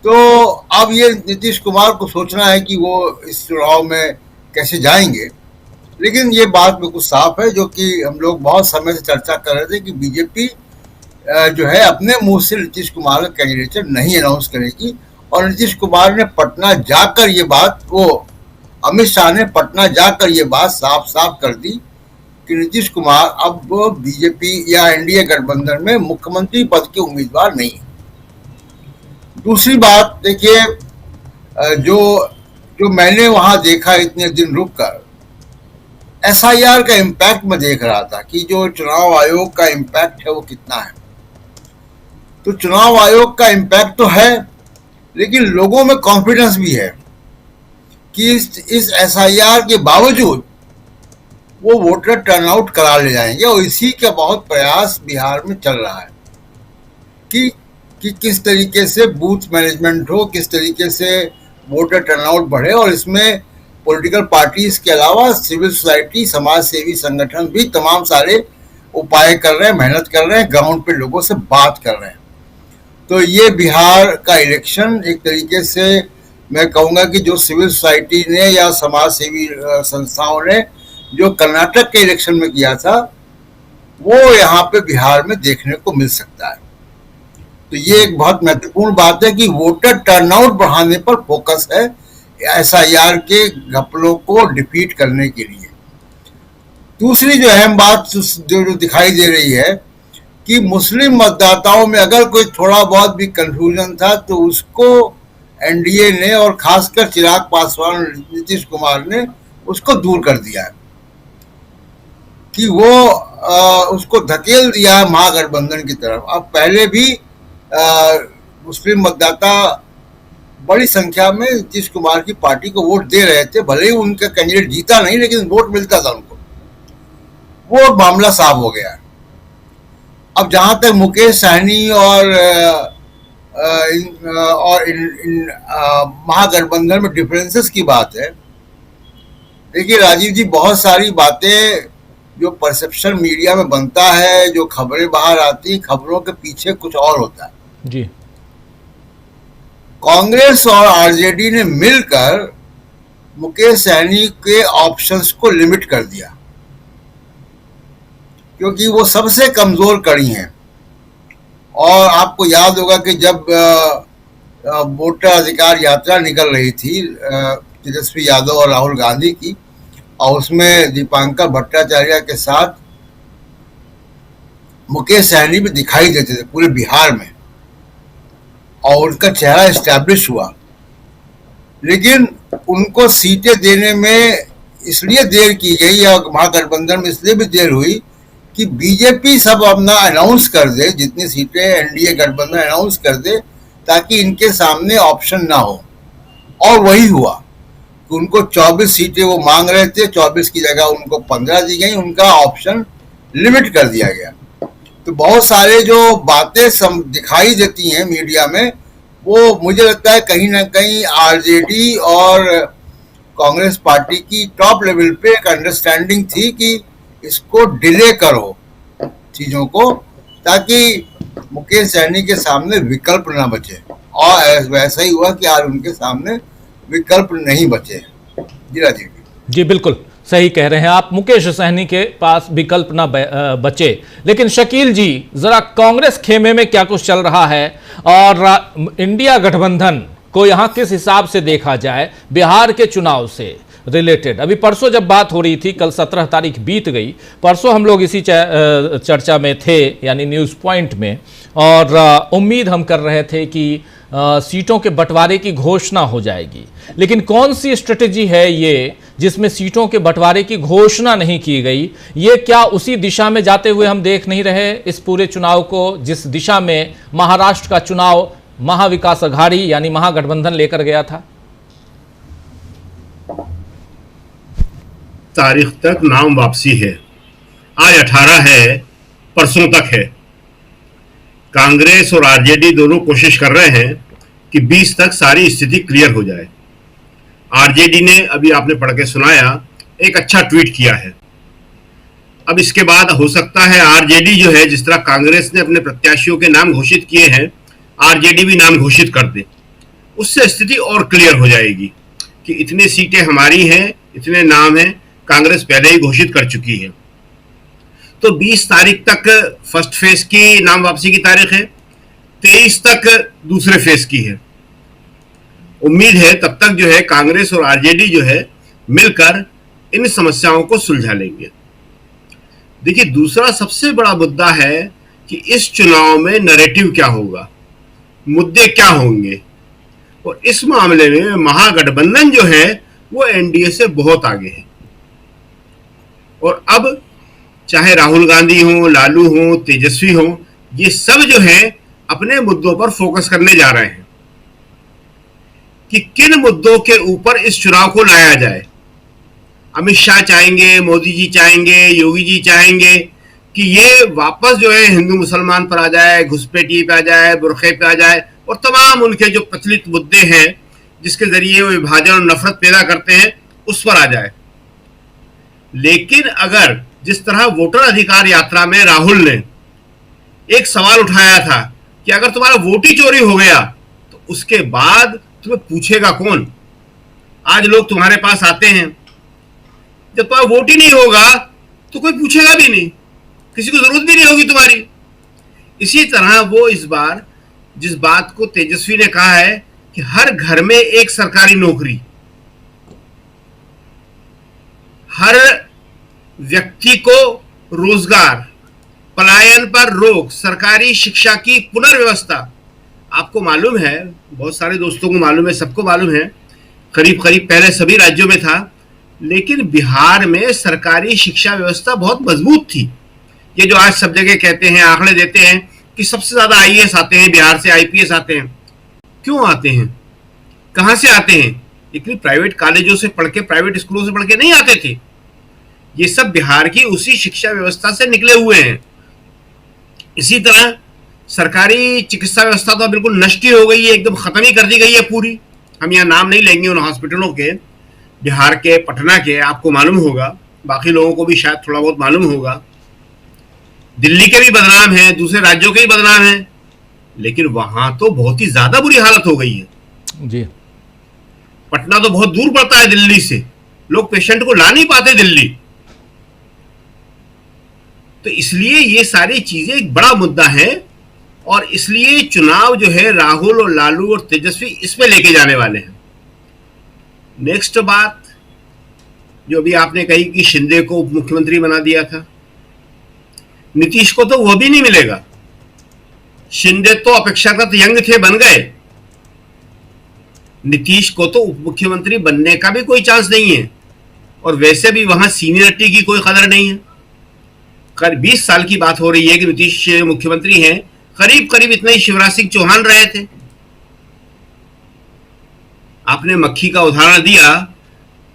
तो अब ये नीतीश कुमार को सोचना है कि वो इस चुनाव में कैसे जाएंगे, लेकिन ये बात बिल्कुल साफ है जो कि हम लोग बहुत समय से चर्चा कर रहे थे कि बीजेपी जो है अपने मुंह से नीतीश कुमार का कैंडिडेचर नहीं अनाउंस करेगी। और नीतीश कुमार ने पटना जाकर ये बात, वो अमित शाह ने पटना जाकर ये बात साफ साफ कर दी कि नीतीश कुमार अब बीजेपी या एनडीए गठबंधन में मुख्यमंत्री पद के उम्मीदवार नहीं है। दूसरी बात देखिए, जो मैंने वहां देखा इतने दिन रुक कर, एसआईआर का इम्पैक्ट मैं देख रहा था कि जो चुनाव आयोग का इम्पैक्ट है वो कितना है। तो चुनाव आयोग का इम्पैक्ट तो है, लेकिन लोगों में कॉन्फिडेंस भी है कि इस एसआईआर के बावजूद वो वोटर टर्नआउट करा ले जाएंगे। और इसी का बहुत प्रयास बिहार में चल रहा है कि किस तरीके से बूथ मैनेजमेंट हो, किस तरीके से वोटर टर्नआउट बढ़े। और इसमें पॉलिटिकल पार्टीज के अलावा सिविल सोसाइटी, समाज सेवी संगठन भी तमाम सारे उपाय कर रहे हैं, मेहनत कर रहे हैं, ग्राउंड पे लोगों से बात कर रहे हैं। तो ये बिहार का इलेक्शन एक तरीके से मैं कहूँगा कि जो सिविल सोसाइटी ने या समाज सेवी संस्थाओं ने जो कर्नाटक के इलेक्शन में किया था, वो यहाँ पे बिहार में देखने को मिल सकता है। तो ये एक बहुत महत्वपूर्ण बात है कि वोटर टर्नआउट बढ़ाने पर फोकस है SIR के घपलों को डिफीट करने के लिए। दूसरी जो अहम बात जो दिखाई दे रही है कि मुस्लिम मतदाताओं में अगर कोई थोड़ा बहुत भी कंफ्यूजन था तो उसको NDA ने और खासकर चिराग पासवान, नीतीश कुमार ने उसको दूर कर दिया है कि वो उसको धकेल दिया है महागठबंधन की तरफ। अब पहले भी मुस्लिम मतदाता बड़ी संख्या में नीतीश कुमार की पार्टी को वोट दे रहे थे, भले ही उनका कैंडिडेट जीता नहीं लेकिन वोट मिलता था उनको। वो मामला साफ हो गया। अब जहां तक मुकेश सहनी और महागठबंधन में डिफरेंसेस की बात है, देखिए राजीव जी, बहुत सारी बातें जो परसेप्शन मीडिया में बनता है, जो खबरें बाहर आती, खबरों के पीछे कुछ और होता है जी। कांग्रेस और RJD ने मिलकर मुकेश सहनी के ऑप्शंस को लिमिट कर दिया क्योंकि वो सबसे कमजोर कड़ी हैं। और आपको याद होगा कि जब वोटर अधिकार यात्रा निकल रही थी तेजस्वी यादव और राहुल गांधी की, और उसमें दीपांकर भट्टाचार्य के साथ मुकेश सहनी भी दिखाई देते थे पूरे बिहार में, और उनका चेहरा एस्टैब्लिश हुआ। लेकिन उनको सीटें देने में इसलिए देर की गई, या महागठबंधन में इसलिए भी देर हुई कि बीजेपी सब अपना अनाउंस कर दे, जितनी सीटें NDA गठबंधन अनाउंस कर दे, ताकि इनके सामने ऑप्शन ना हो। और वही हुआ कि उनको 24 सीटें वो मांग रहे थे, 24 की जगह उनको 15 दी गई, उनका ऑप्शन लिमिट कर दिया गया। तो बहुत सारे जो बातें दिखाई देती हैं मीडिया में, वो मुझे लगता है कहीं ना कहीं RJD और कांग्रेस पार्टी की टॉप लेवल पे एक अंडरस्टैंडिंग थी कि इसको डिले करो चीजों को, ताकि मुकेश सहनी के सामने विकल्प ना बचे। और वैसा ही हुआ कि आज उनके सामने विकल्प नहीं बचे। जी राजीव जी, बिल्कुल सही कह रहे हैं आप, मुकेश सहनी के पास विकल्प ना बचे। लेकिन शकील जी, जरा कांग्रेस खेमे में क्या कुछ चल रहा है और इंडिया गठबंधन को यहां किस हिसाब से देखा जाए बिहार के चुनाव से रिलेटेड? अभी परसों जब बात हो रही थी, कल 17 तारीख बीत गई, परसों हम लोग इसी चर्चा में थे, यानी न्यूज़ पॉइंट में, और उम्मीद हम कर रहे थे कि सीटों के बंटवारे की घोषणा हो जाएगी। लेकिन कौन सी स्ट्रेटेजी है ये जिसमें सीटों के बंटवारे की घोषणा नहीं की गई? ये क्या उसी दिशा में जाते हुए हम देख नहीं रहे इस पूरे चुनाव को, जिस दिशा में महाराष्ट्र का चुनाव महाविकास अघाड़ी यानी महागठबंधन लेकर गया था? तारीख तक नाम वापसी है। आज 18 है, परसों तक है। कांग्रेस और RJD दोनों कोशिश कर रहे हैं कि 20 तक सारी स्थिति क्लियर हो जाए। RJD ने, अभी आपने पढ़ के सुनाया, एक अच्छा ट्वीट किया है। अब इसके बाद हो सकता है RJD जो है, जिस तरह कांग्रेस ने अपने प्रत्याशियों के नाम घोषित किए हैं, RJD भी नाम घोषित कर दे। उससे स्थिति और क्लियर हो जाएगी कि इतनी सीटें हमारी हैं, इतने नाम हैं। कांग्रेस पहले ही घोषित कर चुकी है। तो 20 तारीख तक फर्स्ट फेज की नाम वापसी की तारीख है, 23 तक दूसरे फेज की है। उम्मीद है तब तक जो है कांग्रेस और RJD जो है मिलकर इन समस्याओं को सुलझा लेंगे। देखिए, दूसरा सबसे बड़ा मुद्दा है कि इस चुनाव में नैरेटिव क्या होगा, मुद्दे क्या होंगे। और इस मामले में महागठबंधन जो है वो NDA से बहुत आगे है। और अब चाहे राहुल गांधी हो, लालू हो, तेजस्वी हो, ये सब जो है अपने मुद्दों पर फोकस करने जा रहे हैं कि किन मुद्दों के ऊपर इस चुनाव को लाया जाए। अमित शाह चाहेंगे, मोदी जी चाहेंगे, योगी जी चाहेंगे कि ये वापस जो है हिंदू मुसलमान पर आ जाए, घुसपैठी पे आ जाए, बुरखे पे आ जाए और तमाम उनके जो प्रचलित मुद्दे हैं जिसके जरिए वो विभाजन और नफरत पैदा करते हैं उस पर आ जाए। लेकिन अगर जिस तरह वोटर अधिकार यात्रा में राहुल ने एक सवाल उठाया था कि अगर तुम्हारा वोट ही चोरी हो गया तो उसके बाद तुम्हें पूछेगा कौन। आज लोग तुम्हारे पास आते हैं, जब तुम्हारा वोट ही नहीं होगा तो कोई पूछेगा भी नहीं, किसी को जरूरत भी नहीं होगी तुम्हारी। इसी तरह वो इस बार जिस बात को तेजस्वी ने कहा है कि हर घर में एक सरकारी नौकरी, हर व्यक्ति को रोजगार, पलायन पर रोक, सरकारी शिक्षा की पुनर्व्यवस्था। आपको मालूम है, बहुत सारे दोस्तों को मालूम है, सबको मालूम है, करीब करीब पहले सभी राज्यों में था, लेकिन बिहार में सरकारी शिक्षा व्यवस्था बहुत मजबूत थी। ये जो आज सब जगह कहते हैं, आंकड़े देते हैं कि सबसे ज्यादा आईएएस आते हैं बिहार से, आईपीएस आते हैं। क्यों आते हैं, कहां से आते हैं? लेकिन प्राइवेट कॉलेजों से पढ़ के, प्राइवेट स्कूलों से पढ़ के नहीं आते थे। ये सब बिहार की उसी शिक्षा व्यवस्था से निकले हुए हैं। इसी तरह सरकारी चिकित्सा व्यवस्था तो बिल्कुल नष्ट ही हो गई है, एकदम खत्म ही कर दी गई है पूरी। हम यहाँ नाम नहीं लेंगे उन हॉस्पिटलों के, बिहार के, पटना के, आपको मालूम होगा, बाकी लोगों को भी शायद थोड़ा बहुत मालूम होगा। दिल्ली के भी बदनाम है, दूसरे राज्यों के भी बदनाम है, लेकिन वहां तो बहुत ही ज्यादा बुरी हालत हो गई है जी। पटना तो बहुत दूर पड़ता है दिल्ली से, लोग पेशेंट को ला नहीं पाते दिल्ली। तो इसलिए ये सारी चीजें एक बड़ा मुद्दा है और इसलिए चुनाव जो है राहुल और लालू और तेजस्वी इस पे लेके जाने वाले हैं। नेक्स्ट बात जो अभी आपने कही कि शिंदे को उप मुख्यमंत्री बना दिया था, नीतीश को तो वह भी नहीं मिलेगा। शिंदे तो अपेक्षाकृत यंग थे, बन गए। नीतीश को तो उप मुख्यमंत्री बनने का भी कोई चांस नहीं है और वैसे भी वहां सीनियरिटी की कोई कदर नहीं है। करीब 20 साल की बात हो रही है कि नीतीश मुख्यमंत्री हैं, करीब करीब इतना ही शिवराज सिंह चौहान रहे थे। आपने मक्खी का उदाहरण दिया,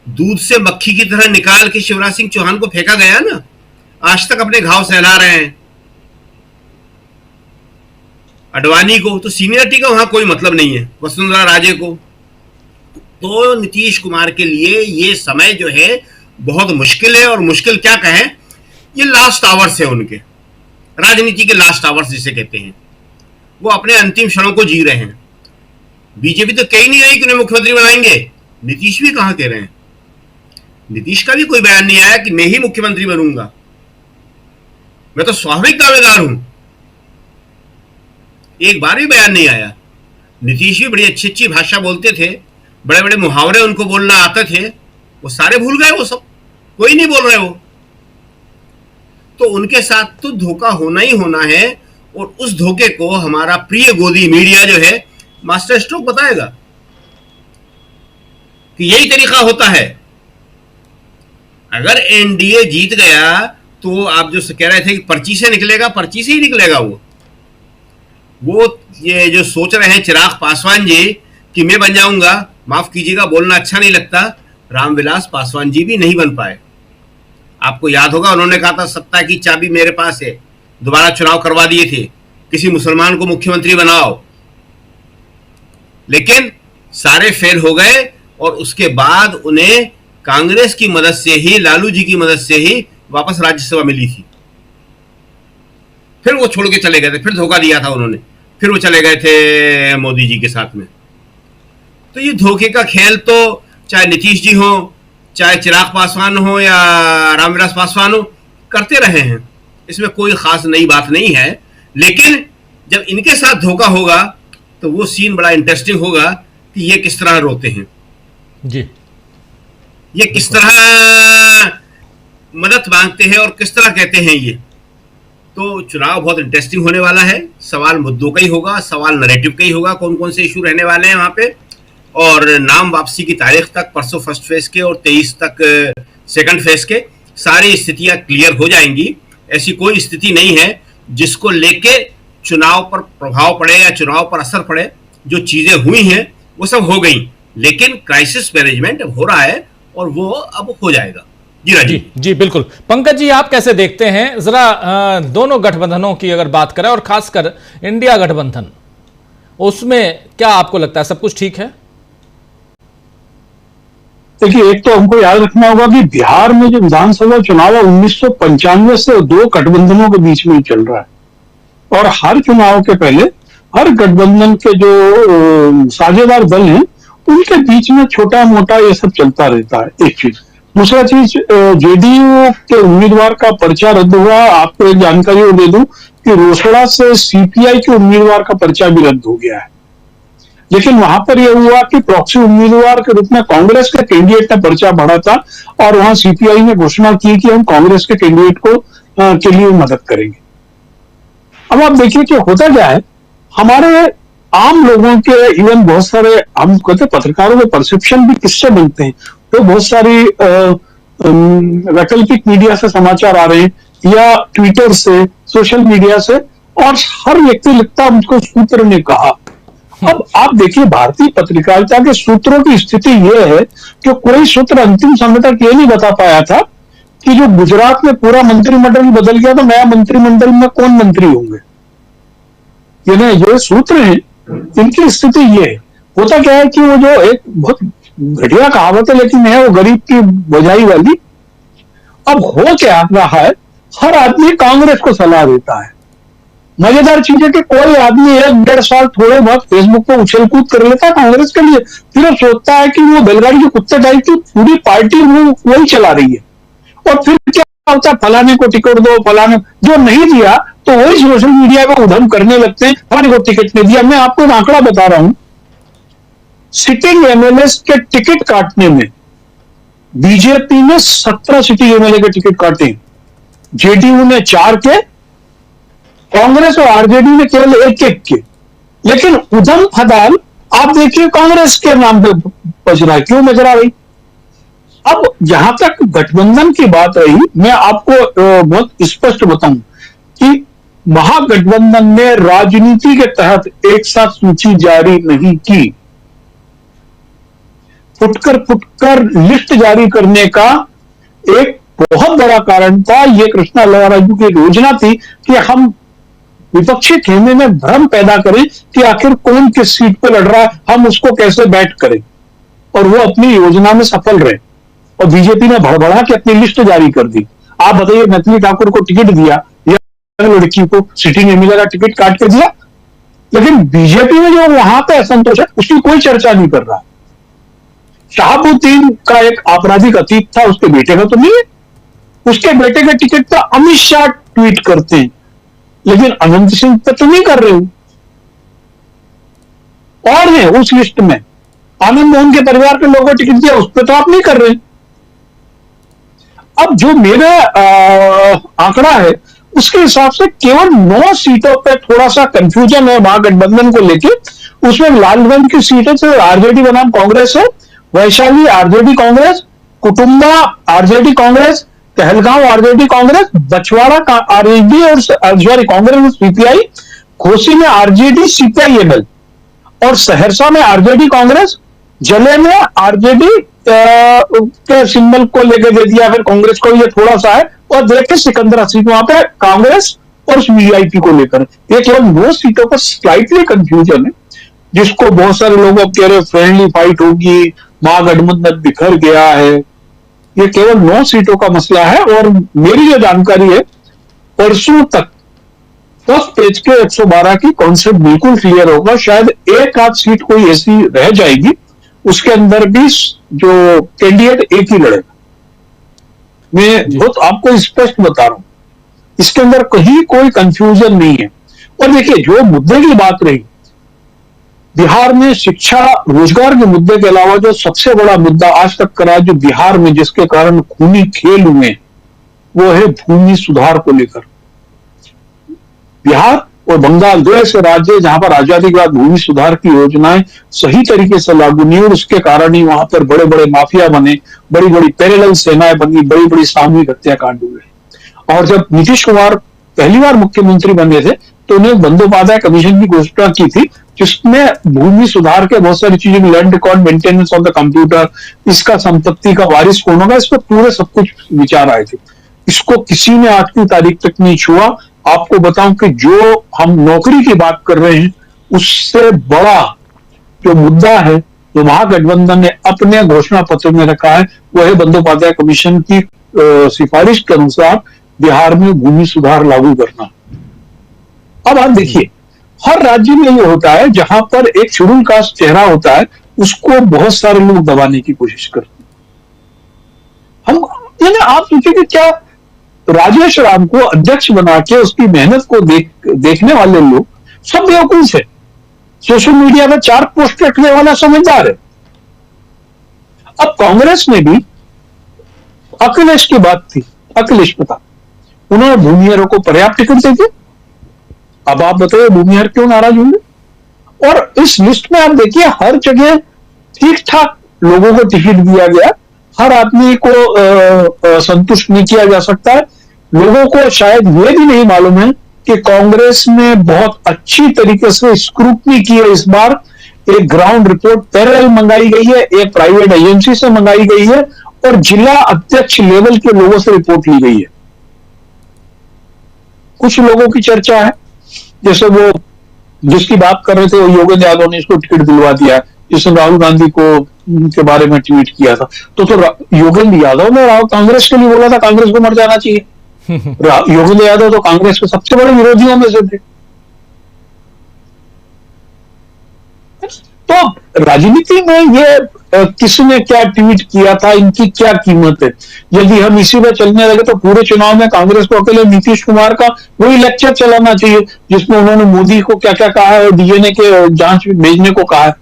दूध से मक्खी की तरह निकाल के शिवराज सिंह चौहान को फेंका गया ना, आज तक अपने घाव सहला रहे हैं। अडवाणी को तो सीनियरिटी का वहां कोई मतलब नहीं है, वसुंधरा राजे को। तो नीतीश कुमार के लिए ये समय जो है बहुत मुश्किल है, और मुश्किल क्या कहें, ये लास्ट आवर्स है उनके, राजनीति के लास्ट आवर्स जिसे कहते हैं। वो अपने अंतिम क्षणों को जी रहे हैं। बीजेपी तो कह ही नहीं रही कि उन्हें मुख्यमंत्री बनाएंगे, नीतीश भी कहां कह रहे हैं। नीतीश का भी कोई बयान नहीं आया कि मैं ही मुख्यमंत्री बनूंगा, मैं तो स्वाभाविक दावेदार हूं, एक बार भी बयान नहीं आया। नीतीश भी बड़ी अच्छी अच्छी भाषा बोलते थे, बड़े बड़े मुहावरे उनको बोलना आते थे, वो सारे भूल गए, वो सब कोई नहीं बोल रहे वो। तो उनके साथ तो धोखा होना ही होना है, और उस धोखे को हमारा प्रिय गोदी मीडिया जो है मास्टर स्ट्रोक बताएगा कि यही तरीका होता है। अगर एनडीए जीत गया तो आप जो कह रहे थे कि पर्ची से निकलेगा, पर्ची से ही निकलेगा वो ये जो सोच रहे हैं चिराग पासवान जी कि मैं बन जाऊंगा, माफ कीजिएगा बोलना अच्छा नहीं लगता, रामविलास पासवान जी भी नहीं बन पाए। आपको याद होगा उन्होंने कहा था सत्ता की चाबी मेरे पास है, दोबारा चुनाव करवा दिए थे, किसी मुसलमान को मुख्यमंत्री बनाओ, लेकिन सारे फेल हो गए। और उसके बाद उन्हें कांग्रेस की मदद से ही, लालू जी की मदद से ही वापस राज्यसभा मिली थी। फिर वो छोड़ के चले गए थे, फिर धोखा दिया था उन्होंने, फिर वो चले गए थे मोदी जी के साथ में। तो ये धोखे का खेल तो चाहे नीतीश जी हो, चाहे चिराग पासवान हो या रामविलास पासवान हो, करते रहे हैं, इसमें कोई खास नई बात नहीं है। लेकिन जब इनके साथ धोखा होगा तो वो सीन बड़ा इंटरेस्टिंग होगा कि ये किस तरह रोते हैं जी, ये किस तरह मदद मांगते हैं और किस तरह कहते हैं ये। तो चुनाव बहुत इंटरेस्टिंग होने वाला है। सवाल मुद्दों का ही होगा, सवाल नैरेटिव का ही होगा, कौन कौन से इशू रहने वाले हैं वहां पे। और नाम वापसी की तारीख तक, परसों फर्स्ट फेज के और 23 तक सेकंड फेज के, सारी स्थितियां क्लियर हो जाएंगी। ऐसी कोई स्थिति नहीं है जिसको लेके चुनाव पर प्रभाव पड़े या चुनाव पर असर पड़े। जो चीजें हुई हैं वो सब हो गई, लेकिन क्राइसिस मैनेजमेंट अब हो रहा है और वो अब हो जाएगा। जी राजीव। जी बिल्कुल। पंकज जी, आप कैसे देखते हैं जरा दोनों गठबंधनों की अगर बात करें और खासकर इंडिया गठबंधन, उसमें क्या आपको लगता है सब कुछ ठीक है? देखिए, एक तो हमको याद रखना होगा कि बिहार में जो विधानसभा चुनाव है 1995 से दो गठबंधनों के बीच में ही चल रहा है और हर चुनाव के पहले हर गठबंधन के जो साझेदार दल हैं उनके बीच में छोटा मोटा ये सब चलता रहता है। एक चीज, दूसरा चीज, जेडीयू के उम्मीदवार का पर्चा रद्द हुआ। आपको एक जानकारी दे दूं कि रोसड़ा से सीपीआई के उम्मीदवार का पर्चा भी रद्द हो गया है, लेकिन वहां पर यह हुआ कि प्रॉक्सी उम्मीदवार के रूप में कांग्रेस के कैंडिडेट ने पर्चा भरा था और वहां सीपीआई ने घोषणा की कि हम कांग्रेस के कैंडिडेट को के लिए मदद करेंगे। अब आप देखिए कि होता क्या है, हमारे आम लोगों के, इवन बहुत सारे हम कहते पत्रकारों के परसेप्शन भी किससे बनते हैं, तो बहुत सारी वैकल्पिक मीडिया से समाचार आ रहे हैं या ट्विटर से, सोशल मीडिया से, और हर व्यक्ति लिखता है मुझको सूत्र ने कहा। अब आप देखिए, भारतीय पत्रकारिता के सूत्रों की स्थिति यह है कि कोई सूत्र अंतिम समय तक ये नहीं बता पाया था कि जो गुजरात में पूरा मंत्रिमंडल बदल गया तो नया मंत्रिमंडल में कौन मंत्री होंगे। ये सूत्र हैं, इनकी स्थिति ये है। होता क्या है कि वो जो एक बहुत घटिया कहावत है लेकिन है वो गरीब की बजाई वाली। अब हो क्या रहा है, हर आदमी कांग्रेस को सलाह देता है। मजेदार चीज है कि कोई आदमी 1-1.5 साल थोड़े बहुत फेसबुक पर उछल कूद कर लेता है कांग्रेस के लिए, फिर वो सोचता है कि वो बैलगाड़ी के कुत्ते टाइप की पूरी पार्टी वो वही चला रही है, और फिर क्या होता है, फलाने को टिकट दो, फलाने जो नहीं दिया तो वही सोशल मीडिया पर उधम करने लगते हैं, फलाने को टिकट नहीं दिया। मैं आपको एक आंकड़ा बता रहा हूं, सिटिंग एमएलए के टिकट काटने में बीजेपी ने 17 सिटिंग एमएलए के टिकट काटे, जेडीयू ने 4 के, कांग्रेस और आरजेडी ने केवल 1-1 के। लेकिन उधम फदाल आप देखिए कांग्रेस के नाम पे बज रहा है। क्यों बज रहा है? अब जहां तक गठबंधन की बात रही, मैं आपको बहुत स्पष्ट बताऊं कि महागठबंधन ने राजनीति के तहत एक साथ सूची जारी नहीं की। फुटकर लिस्ट जारी करने का एक बहुत बड़ा कारण था, ये कृष्णा लवाराजू की योजना थी कि हम विपक्षी खेमे में भ्रम पैदा करें कि आखिर कौन किस सीट पर लड़ रहा है, हम उसको कैसे बैट करें, और वो अपनी योजना में सफल रहे। और बीजेपी ने भड़बड़ा के अपनी लिस्ट जारी कर दी। आप बताइए, नथनी ठाकुर को टिकट दिया या लड़की को सिटिंग एमएलए का टिकट काट के दिया, लेकिन बीजेपी में जो वहां पे असंतोष है उसकी कोई चर्चा नहीं कर रहा। शहाबुद्दीन का एक आपराधिक अतीत था, उसके बेटे का तो नहीं है, उसके बेटे के टिकट पर अमित शाह ट्वीट करते हैं, लेकिन अनंत सिंह पर तो नहीं कर रहे हो। और है उस लिस्ट में आनंद मोहन के परिवार के लोगों को टिकट दिया, उस पर तो आप नहीं कर रहे। अब जो मेरा आंकड़ा है उसके हिसाब से केवल 9 सीटों पर थोड़ा सा कंफ्यूजन है महागठबंधन को लेके। उसमें लालगंज की सीटें से आरजेडी बनाम कांग्रेस है, Vaishali RJD Congress, Kutumba RJD Congress, Kahalgaon RJD Congress, Bachhwara का आरजेडी और कांग्रेस सीपीआई, घोसी में आरजेडी सीपीआई एमएल, और सहरसा में आरजेडी कांग्रेस, जले में आरजेडी के सिंबल को लेकर दे दिया फिर कांग्रेस को, ये थोड़ा सा है, और देखिए सिकंदरा सीट वहां पे कांग्रेस और वीआईपी को लेकर ये केवल 9 सीटों पर स्लाइटली कंफ्यूजन है, जिसको बहुत सारे लोग अब कह रहे फ्रेंडली फाइट होगी, महागठबंधन बिखर गया है। ये केवल 9 सीटों का मसला है, और मेरी जो जानकारी है परसों तक फर्स्ट पेज के 112 की कॉन्सेप्ट बिल्कुल क्लियर होगा। शायद एक आध सीट कोई ऐसी रह जाएगी, उसके अंदर भी जो कैंडिडेट एक ही लड़ेगा। मैं बहुत आपको स्पष्ट बता रहा हूं, इसके अंदर कहीं कोई कंफ्यूजन नहीं है। और देखिए, जो मुद्दे की बात रही, बिहार में शिक्षा रोजगार के मुद्दे के अलावा जो सबसे बड़ा मुद्दा आज तक का जो बिहार में जिसके कारण खूनी खेल हुए, वो है भूमि सुधार को लेकर। बिहार और बंगाल दो ऐसे राज्य है जहां पर आजादी के बाद भूमि सुधार की योजनाएं सही तरीके से लागू नहीं, और उसके कारण ही वहां पर बड़े बड़े माफिया बने, बड़ी बड़ी पैरेलल सेनाएं बनी, बड़ी बड़ी सामूहिक हत्याकांड हुए। और जब नीतीश कुमार पहली बार मुख्यमंत्री बने थे तो उन्हें बंदोपाध्याय कमीशन की घोषणा की थी, जिसमें भूमि सुधार के बहुत सारी चीजें, land record maintenance of the computer, इसका संपत्ति का वारिस कौन होगा, इस पर पूरे सब कुछ विचार आए थे। इसको किसी ने आज की तारीख तक नहीं छुआ। आपको बताऊं कि जो हम नौकरी की बात कर रहे हैं, उससे बड़ा जो मुद्दा है जो महागठबंधन ने अपने घोषणा पत्र में रखा है, वह है बंदोपाध्याय कमीशन की सिफारिश के अनुसार बिहार में भूमि सुधार लागू करना। अब आप देखिए, हर राज्य में ये होता है जहां पर एक शेड्यूल कास्ट चेहरा होता है, उसको बहुत सारे लोग दबाने की कोशिश करते हैं। हम आप सोचिए कि क्या राजेश राम को अध्यक्ष बना के उसकी मेहनत को देखने वाले लोग सब बेवकूफ है? सोशल मीडिया में 4 पोस्ट रखने वाला समझदार है। अब कांग्रेस में भी अखिलेश की बात थी, अखिलेश पता, उन्होंने भूमिहारों को पर्याप्त टिकट दे दिए। अब आप बताइए भूमिहार क्यों नाराज होंगे? और इस लिस्ट में आप देखिए, हर जगह ठीक ठाक लोगों को टिकट दिया गया, हर आदमी को संतुष्ट नहीं किया जा सकता है। लोगों को शायद ये भी नहीं मालूम है कि कांग्रेस में बहुत अच्छी तरीके से स्क्रूटनी की है। इस बार एक ग्राउंड रिपोर्ट पैरेलल मंगाई गई है, एक प्राइवेट एजेंसी से मंगाई गई है, और जिला अध्यक्ष लेवल के लोगों से रिपोर्ट ली गई है। कुछ लोगों की चर्चा है, जैसे वो जिसकी बात कर रहे थे वो योगेंद्र यादव ने इसको टिकट दिलवा दिया, जिसने राहुल गांधी को के बारे में ट्वीट किया था। तो योगेंद्र यादव ने कांग्रेस के लिए बोला था कांग्रेस को मर जाना चाहिए। योगेंद्र यादव तो कांग्रेस के सबसे बड़े विरोधियों में से थे। तो राजनीति में ये किसने क्या ट्वीट किया था, इनकी क्या कीमत है? यदि हम इसी में चलने लगे तो पूरे चुनाव में कांग्रेस को अकेले नीतीश कुमार का वही लेक्चर चलाना चाहिए जिसमें उन्होंने मोदी को क्या क्या कहा है और डीएनए के जांच भेजने को कहा है।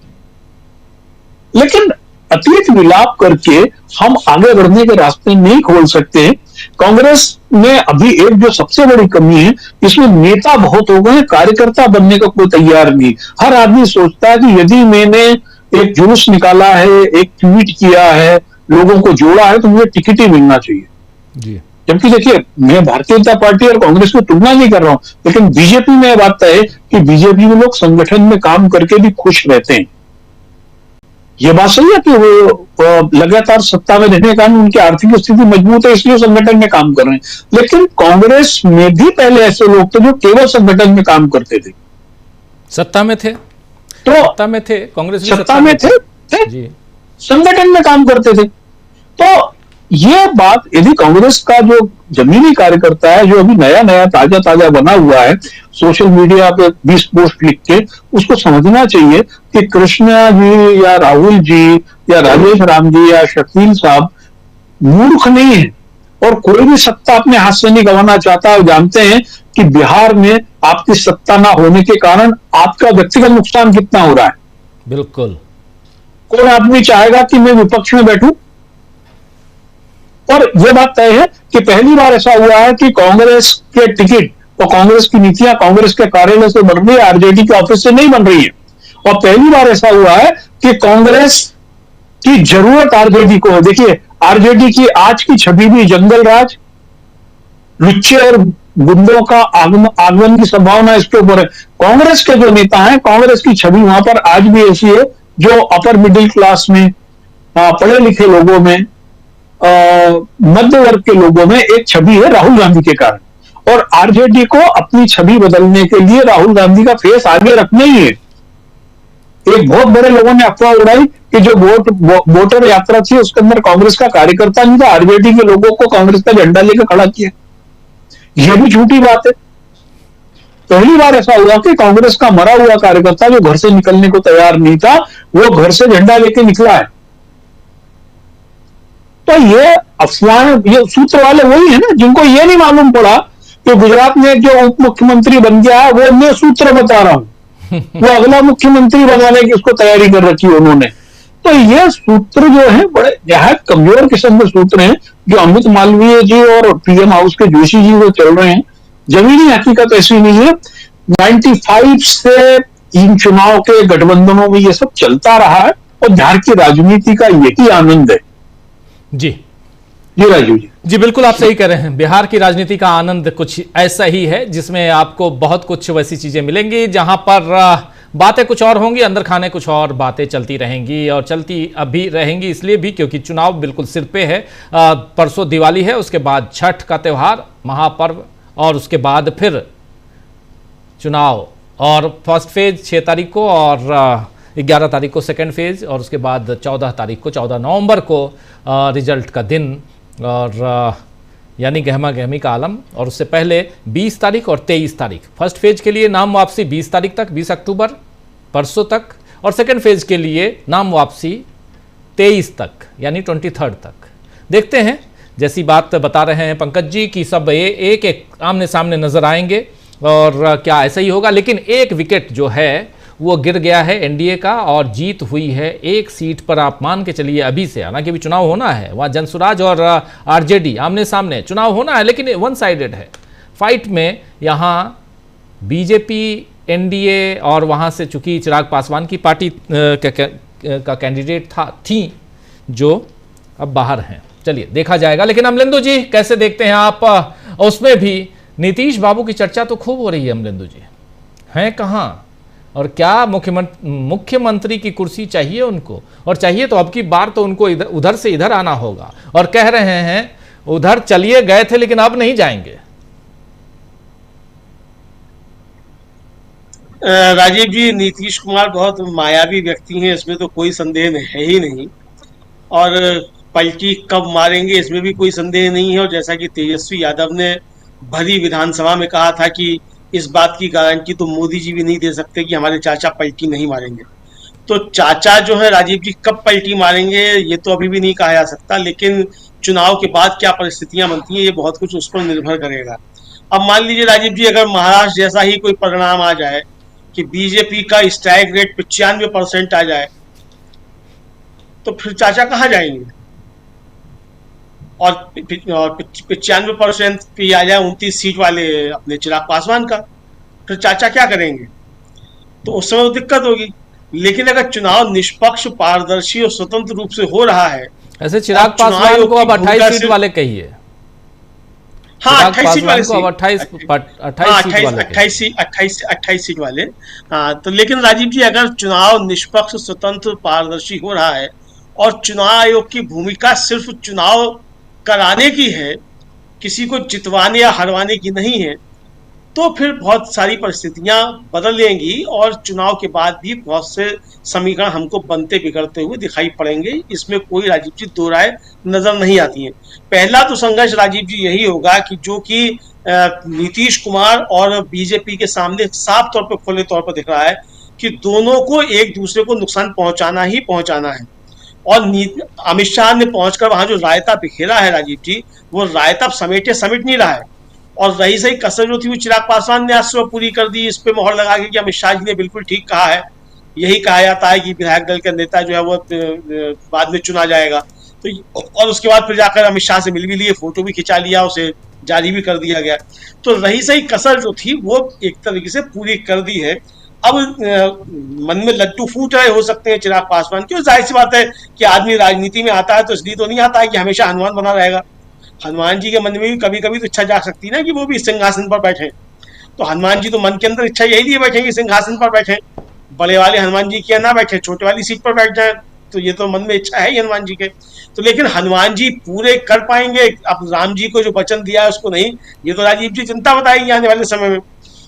लेकिन अतीत विलाप करके हम आगे बढ़ने के रास्ते नहीं खोल सकते। कांग्रेस में अभी एक जो सबसे बड़ी कमी है, इसमें नेता बहुत हो गए, कार्यकर्ता बनने का कोई तैयार नहीं। हर आदमी सोचता है कि यदि मैंने एक जुलूस निकाला है, एक ट्वीट किया है, लोगों को जोड़ा है, तो मुझे टिकट ही मिलना चाहिए जी। जबकि देखिए, मैं भारतीय जनता पार्टी और कांग्रेस की तुलना नहीं कर रहा हूं, लेकिन बीजेपी में बात है कि बीजेपी में लोग संगठन में काम करके भी खुश रहते हैं। ये बात सही है कि वो लगातार सत्ता में रहने के कारण उनकी आर्थिक स्थिति मजबूत है, इसलिए संगठन में काम कर रहे हैं। लेकिन कांग्रेस में भी पहले ऐसे लोग थे जो केवल संगठन में काम करते थे, सत्ता में थे, तो सत्ता में थे, कांग्रेस सत्ता में थे जी, संगठन में काम करते थे। तो ये बात, यदि कांग्रेस का जो जमीनी कार्यकर्ता है, जो अभी नया नया ताजा ताजा बना हुआ है, सोशल मीडिया पे 20 पोस्ट लिख के, उसको समझना चाहिए कि कृष्णा जी या राहुल जी या राजेश राम जी या शकील साहब मूर्ख नहीं है, और कोई भी सत्ता अपने हाथ से नहीं गंवाना चाहता। जानते हैं कि बिहार में आपकी सत्ता ना होने के कारण आपका व्यक्तिगत नुकसान कितना हो रहा है। बिल्कुल, कौन आदमी चाहेगा कि मैं विपक्ष में बैठूं? और यह बात तय है कि पहली बार ऐसा हुआ है कि कांग्रेस के टिकट और कांग्रेस की नीतियां कांग्रेस के कार्यालय से बन रही है, आरजेडी के ऑफिस से नहीं बन रही है। और पहली बार ऐसा हुआ है कि कांग्रेस की जरूरत आरजेडी को है। देखिए, आरजेडी की आज की छवि भी जंगल राज, लुच्चे और गुंडों का आगमन की संभावना इसके ऊपर है। कांग्रेस के जो नेता हैं, कांग्रेस की छवि वहां पर आज भी ऐसी है जो अपर मिडिल क्लास में, पढ़े लिखे लोगों में, मध्य वर्ग के लोगों में एक छवि है राहुल गांधी के कारण। और आरजेडी को अपनी छवि बदलने के लिए राहुल गांधी का फेस आगे रखना ही है। एक बहुत बड़े लोगों ने अफवाह उड़ाई कि जो वोटर यात्रा थी उसके अंदर कांग्रेस का कार्यकर्ता नहीं था, आरजेडी के लोगों को कांग्रेस का झंडा लेकर खड़ा किया। यह भी झूठी बात है। पहली बार ऐसा हुआ कि कांग्रेस का मरा हुआ कार्यकर्ता जो घर से निकलने को तैयार नहीं था, वो घर से झंडा लेके निकला है। तो ये अफवाह, ये सूत्र वाले वही है ना जिनको ये नहीं मालूम पड़ा कि गुजरात में जो उप मुख्यमंत्री बन गया है, वो मैं सूत्र बता रहा हूं, वो अगला मुख्यमंत्री बनाने की उसको तैयारी कर रखी है उन्होंने। तो ये सूत्र जो है बड़े निहायत कमजोर किस्म के सूत्र हैं जो अमित मालवीय जी और पीएम हाउस के जोशी जी वो चल रहे हैं। जमीनी हकीकत ऐसी नहीं है। 95 से इन चुनाव के गठबंधनों में ये सब चलता रहा है और बिहार की राजनीति का यही आनंद है। जी जी राजीव जी, जी बिल्कुल आप सही कह रहे हैं। बिहार की राजनीति का आनंद कुछ ऐसा ही है जिसमें आपको बहुत कुछ वैसी चीजें मिलेंगी जहां पर बातें कुछ और होंगी, अंदर खाने कुछ और बातें चलती रहेंगी और चलती अभी रहेंगी, इसलिए भी क्योंकि चुनाव बिल्कुल सिर पे है। परसों दिवाली है, उसके बाद छठ का त्यौहार, महापर्व, और उसके बाद फिर चुनाव। और फर्स्ट फेज 6 तारीख को और 11 तारीख को सेकेंड फेज, और उसके बाद 14 तारीख को, 14 नवंबर को रिजल्ट का दिन, और यानी गहमा गहमी का आलम। और उससे पहले 20 तारीख और 23 तारीख फर्स्ट फेज के लिए नाम वापसी 20 तारीख तक, 20 अक्टूबर परसों तक, और सेकेंड फेज के लिए नाम वापसी 23 तक यानी 23 तक। देखते हैं, जैसी बात बता रहे हैं पंकज जी कि सब एक एक आमने सामने नजर आएंगे और क्या ऐसा ही होगा। लेकिन एक विकेट जो है वो गिर गया है एनडीए का और जीत हुई है एक सीट पर, आप मान के चलिए अभी से। हालांकि अभी चुनाव होना है, वहाँ जनसुराज और आरजेडी आमने सामने चुनाव होना है, लेकिन वन साइडेड है फाइट में। यहाँ बीजेपी, एनडीए और वहाँ से चूंकि चिराग पासवान की पार्टी का कैंडिडेट थी जो अब बाहर हैं, चलिए देखा जाएगा। लेकिन अमलेंदु जी कैसे देखते हैं आप? उसमें भी नीतीश बाबू की चर्चा तो खूब हो रही है। अमलेंदु जी हैं कहाँ और क्या मुख्यमंत्री की कुर्सी चाहिए उनको? और चाहिए तो अब की बार तो उनको उधर से इधर आना होगा, और कह रहे हैं उधर चलिए गए थे लेकिन अब नहीं जाएंगे। राजीव जी, नीतीश कुमार बहुत मायावी व्यक्ति हैं, इसमें तो कोई संदेह है ही नहीं। और पलटी कब मारेंगे इसमें भी कोई संदेह नहीं है। और जैसा कि तेजस्वी यादव ने भरी विधानसभा में कहा था कि इस बात की गारंटी तो मोदी जी भी नहीं दे सकते कि हमारे चाचा पलटी नहीं मारेंगे। तो चाचा जो है राजीव जी कब पलटी मारेंगे ये तो अभी भी नहीं कहा जा सकता, लेकिन चुनाव के बाद क्या परिस्थितियां बनती हैं ये बहुत कुछ उस पर निर्भर करेगा। अब मान लीजिए राजीव जी, अगर महाराष्ट्र जैसा ही कोई परिणाम आ जाए कि बीजेपी का स्ट्राइक रेट 95% आ जाए, तो फिर चाचा कहाँ जाएंगे? और 95% पे आ जाए 29 सीट वाले अपने चिराग पासवान का, फिर चाचा क्या करेंगे? तो उस समय तो दिक्कत होगी। लेकिन अगर चुनाव निष्पक्ष, पारदर्शी और स्वतंत्र रूप से हो रहा है, ऐसे चिराग पासवान को अब 28 सीट वाले कहिए। हाँ, 28 सीट वाले, 28 सीट वाले। हाँ, तो लेकिन राजीव जी, अगर चुनाव निष्पक्ष, स्वतंत्र, पारदर्शी हो रहा है और चुनाव आयोग की भूमिका सिर्फ चुनाव कराने की है, किसी को जितवाने या हरवाने की नहीं है, तो फिर बहुत सारी परिस्थितियां बदलेंगी और चुनाव के बाद भी बहुत से समीकरण हमको बनते बिगड़ते हुए दिखाई पड़ेंगे। इसमें कोई राजीव जी दो राय नजर नहीं आती है। पहला तो संघर्ष राजीव जी यही होगा कि जो कि नीतीश कुमार और बीजेपी के सामने साफ तौर पर, खुले तौर पर दिख रहा है कि दोनों को एक दूसरे को नुकसान पहुंचाना ही पहुंचाना है। और अमित शाह ने पहुंचकर वहां जो रायता बिखेरा है राजीव जी, वो रायता समेट नहीं रहा है। और रही सही कसर जो थी वो चिराग पासवान ने आज सुबह पूरी कर दी, इस पे मोहर लगा के कि अमित शाह जी ने बिल्कुल ठीक कहा है। यही कहा जाता है कि विधायक दल का नेता जो है वो बाद में चुना जाएगा। तो और उसके बाद फिर जाकर अमित शाह से मिल भी लिए, फोटो भी खिंचा लिया, उसे जारी भी कर दिया गया। तो रही सही कसर जो थी वो एक तरीके से पूरी कर दी है। अब मन में लड्डू फूट रहे हो सकते हैं चिराग पासवान की। जाहिर सी बात है कि आदमी राजनीति में आता है तो इसलिए तो नहीं आता है कि हमेशा हनुमान बना रहेगा। हनुमान जी के मन में भी कभी कभी तो इच्छा जाग सकती है ना कि वो भी सिंहासन पर बैठे। तो हनुमान जी तो मन के अंदर इच्छा यही लिए बैठे कि सिंहासन पर बैठे, बड़े वाले हनुमान जी की ना बैठे, छोटे वाली सीट पर बैठ जाए। तो ये तो मन में इच्छा है ही हनुमान जी के। तो लेकिन हनुमान जी पूरे कर पाएंगे? अब राम जी को जो वचन दिया है उसको नहीं, ये तो राजीव जी चिंता बताएगी आने वाले समय में।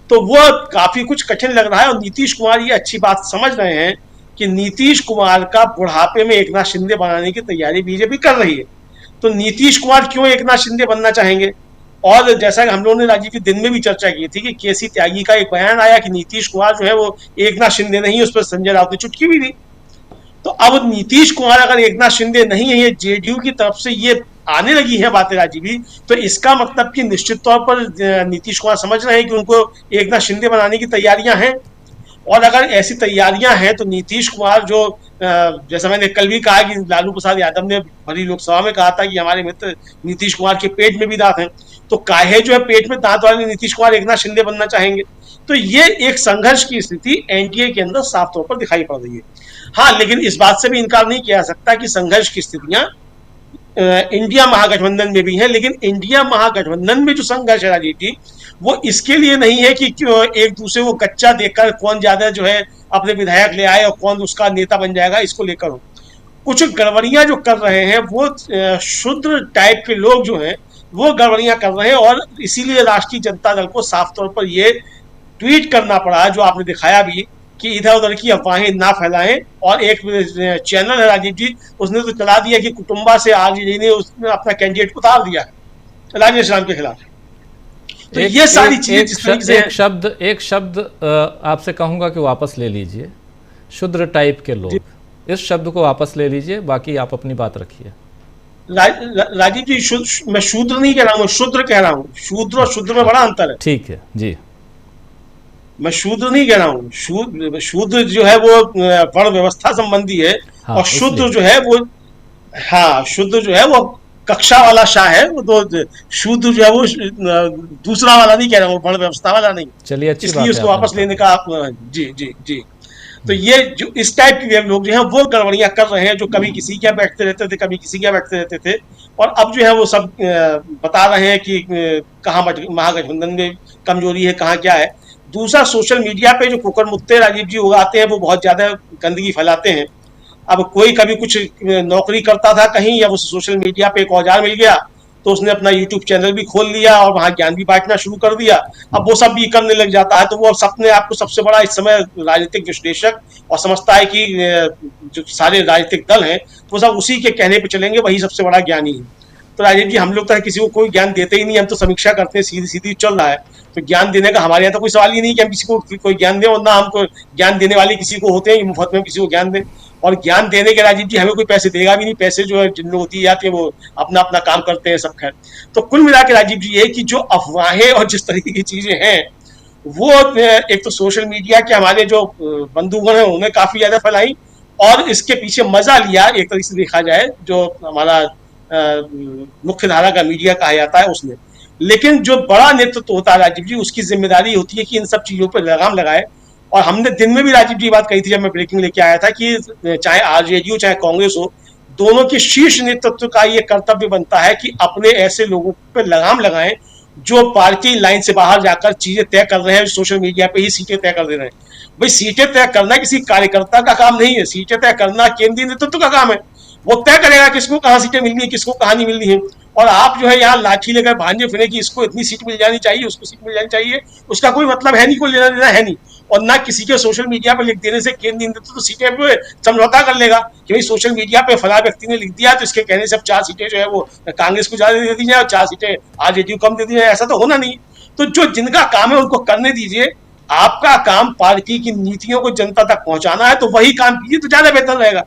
तो वो काफी कुछ कठिन लग रहा है। और नीतीश कुमार ये अच्छी बात समझ रहे हैं कि नीतीश कुमार का बुढ़ापे में एकनाथ शिंदे बनाने की तैयारी बीजेपी कर रही है। तो नीतीश कुमार क्यों एकनाथ शिंदे बनना चाहेंगे? और जैसा कि हम लोगों ने राजीव जी दिन में भी चर्चा की थी कि केसी त्यागी का एक बयान आया कि नीतीश कुमार जो है वो एकनाथ शिंदे नहीं, उस पर संजय राउत ने चुटकी भी दी। तो अब नीतीश कुमार अगर एकनाथ शिंदे नहीं है, ये जेडीयू की तरफ से ये आने लगी है बातें राजीव जी, तो इसका मतलब कि निश्चित तौर पर नीतीश कुमार समझ रहे हैं कि उनको एकनाथ शिंदे बनाने की तैयारियां हैं। और अगर ऐसी तैयारियां हैं तो नीतीश कुमार जो जैसा मैंने कल भी कहा कि लालू प्रसाद यादव ने भरी लोकसभा में कहा था कि हमारे मित्र नीतीश कुमार के पेट में भी दांत हैं, तो काहे जो है पेट में दांत वाले नीतीश कुमार एकनाथ शिंदे बनना चाहेंगे? तो ये एक संघर्ष की स्थिति एनडीए के अंदर साफ तौर पर दिखाई पड़ रही है। हाँ, लेकिन इस बात से भी इनकार नहीं किया जा सकता कि संघर्ष की स्थितियां इंडिया महागठबंधन में भी है। लेकिन इंडिया महागठबंधन में जो संघर्ष है राजीव जी, वो इसके लिए नहीं है कि एक दूसरे को कच्चा देखकर कौन ज्यादा जो है अपने विधायक ले आए और कौन उसका नेता बन जाएगा, इसको लेकर हो। कुछ गड़बड़ियां जो कर रहे हैं वो शूद्र टाइप के लोग जो हैं वो गड़बड़ियां कर रहे हैं, और इसीलिए राष्ट्रीय जनता दल को साफ तौर पर ये ट्वीट करना पड़ा जो आपने दिखाया भी कि इधर उधर की अफवाहें ना फैलाएं। और एक चैनल है राजीव जी, उसने तो चला दिया कि कुटुंबा से आरजेडी ने उसने अपना कैंडिडेट को उतार दिया है राजेश राम के खिलाफ। तो ये सारी चीजें एक शब्द आपसे कहूंगा कि वापस ले लीजिए, शूद्र टाइप के लोग, इस शब्द को वापस ले लीजिए, बाकी आप अपनी बात रखिए। राजीव जी मैं शूद्र नहीं कह रहा हूँ, शूद्र कह रहा हूँ। शूद्र और शूद्र में बड़ा अंतर है। ठीक है जी, मैं शूद्र नहीं कह रहा हूँ। शूद्र जो है वो वर्ण व्यवस्था संबंधी है। हाँ, और शुद्र जो है वो, हाँ, शुद्र जो है वो कक्षा वाला शाह है। वो तो शूद्र जो है वो दूसरा वाला नहीं कह रहा हूँ, वर्ण व्यवस्था वाला नहीं। चलिए, अच्छी इसलिए उसको वापस लेने का आप जी जी जी। तो ये जो इस टाइप के लोग जो हैं वो गड़बड़ियां कर रहे हैं, जो कभी किसी क्या बैठते रहते थे, कभी किसी क्या बैठते रहते थे, और अब जो है वो सब बता रहे हैं कि कहाँ महागठबंधन में कमजोरी है, कहाँ क्या है। दूसरा, सोशल मीडिया पे जो कुकर मुत्ते राजीव जी उगाते हैं वो बहुत ज्यादा गंदगी फैलाते हैं। अब कोई कभी कुछ नौकरी करता था कहीं, या वो सोशल मीडिया पे एक औजार मिल गया तो उसने अपना यूट्यूब चैनल भी खोल लिया और वहां ज्ञान भी बांटना शुरू कर दिया। अब वो सब भी करने लग जाता है, तो वो अपने आप को सबसे बड़ा इस समय राजनीतिक विश्लेषक और समझता है कि जो सारे राजनीतिक दल हैं वो सब उसी के कहने पे चलेंगे, वही सबसे बड़ा ज्ञानी है। तो राजीव जी, हम लोग तो किसी को कोई ज्ञान देते ही नहीं, हम तो समीक्षा करते हैं, सीधी सीधी चल रहा है। तो ज्ञान देने का हमारे यहाँ तो कोई सवाल ही नहीं कि हम किसी को कोई ज्ञान दें, और ना हमको ज्ञान देने वाले किसी को होते हैं मुफ्त में किसी को ज्ञान दें। और ज्ञान देने के राजीव जी हमें कोई पैसे देगा भी नहीं, पैसे जो है जिन लोगों को दिए जाते हैं वो अपना अपना काम करते हैं, सब खैर। तो कुल मिला के राजीव जी ये कि जो अफवाहें और जिस तरीके की चीजें हैं वो एक तो सोशल मीडिया के हमारे जो बंधुगण हैं उन्होंने काफी ज्यादा फैलाई, और इसके पीछे मजा लिया एक तरीके से देखा जाए जो हमारा मुख्य धारा का मीडिया कहा जाता है उसने। लेकिन जो बड़ा नेतृत्व होता है राजीव जी, उसकी जिम्मेदारी होती है कि इन सब चीजों पर लगाम लगाए। और हमने दिन में भी राजीव जी बात कही थी जब मैं ब्रेकिंग लेके आया था कि चाहे आरजेडी हो चाहे कांग्रेस हो, दोनों के शीर्ष नेतृत्व का ये कर्तव्य बनता है कि अपने ऐसे लोगों पर लगाम लगाएं जो पार्टी लाइन से बाहर जाकर चीजें तय कर रहे हैं, सोशल मीडिया पे ही सीटें तय कर दे रहे हैं। भाई, सीटें तय करना किसी कार्यकर्ता का काम नहीं है, सीटें तय करना केंद्रीय नेतृत्व का काम है। वो तय करेगा किसको कहाँ सीटें मिलनी है, किसको कहाँ नहीं मिलनी है। और आप जो है यहाँ लाठी लेकर भांजे फिरे कि इसको इतनी सीट मिल जानी चाहिए, उसको सीट मिल जानी चाहिए, उसका कोई मतलब है नहीं, कोई लेना देना है नहीं। और ना किसी के सोशल मीडिया पर लिख देने से केंद्रीय नेतृत्व तो सीटें पे समझौता कर लेगा कि भाई सोशल मीडिया पे फला व्यक्ति ने लिख दिया तो इसके कहने से अब 4 सीटें जो है वो कांग्रेस को ज्यादा दे दी जाए और 4 सीटें आरजेडी को कम दे दी जाए, ऐसा तो होना नहीं। तो जो जिनका काम है उनको करने दीजिए। आपका काम पार्टी की नीतियों को जनता तक पहुंचाना है, तो वही काम कीजिए तो ज्यादा बेहतर रहेगा।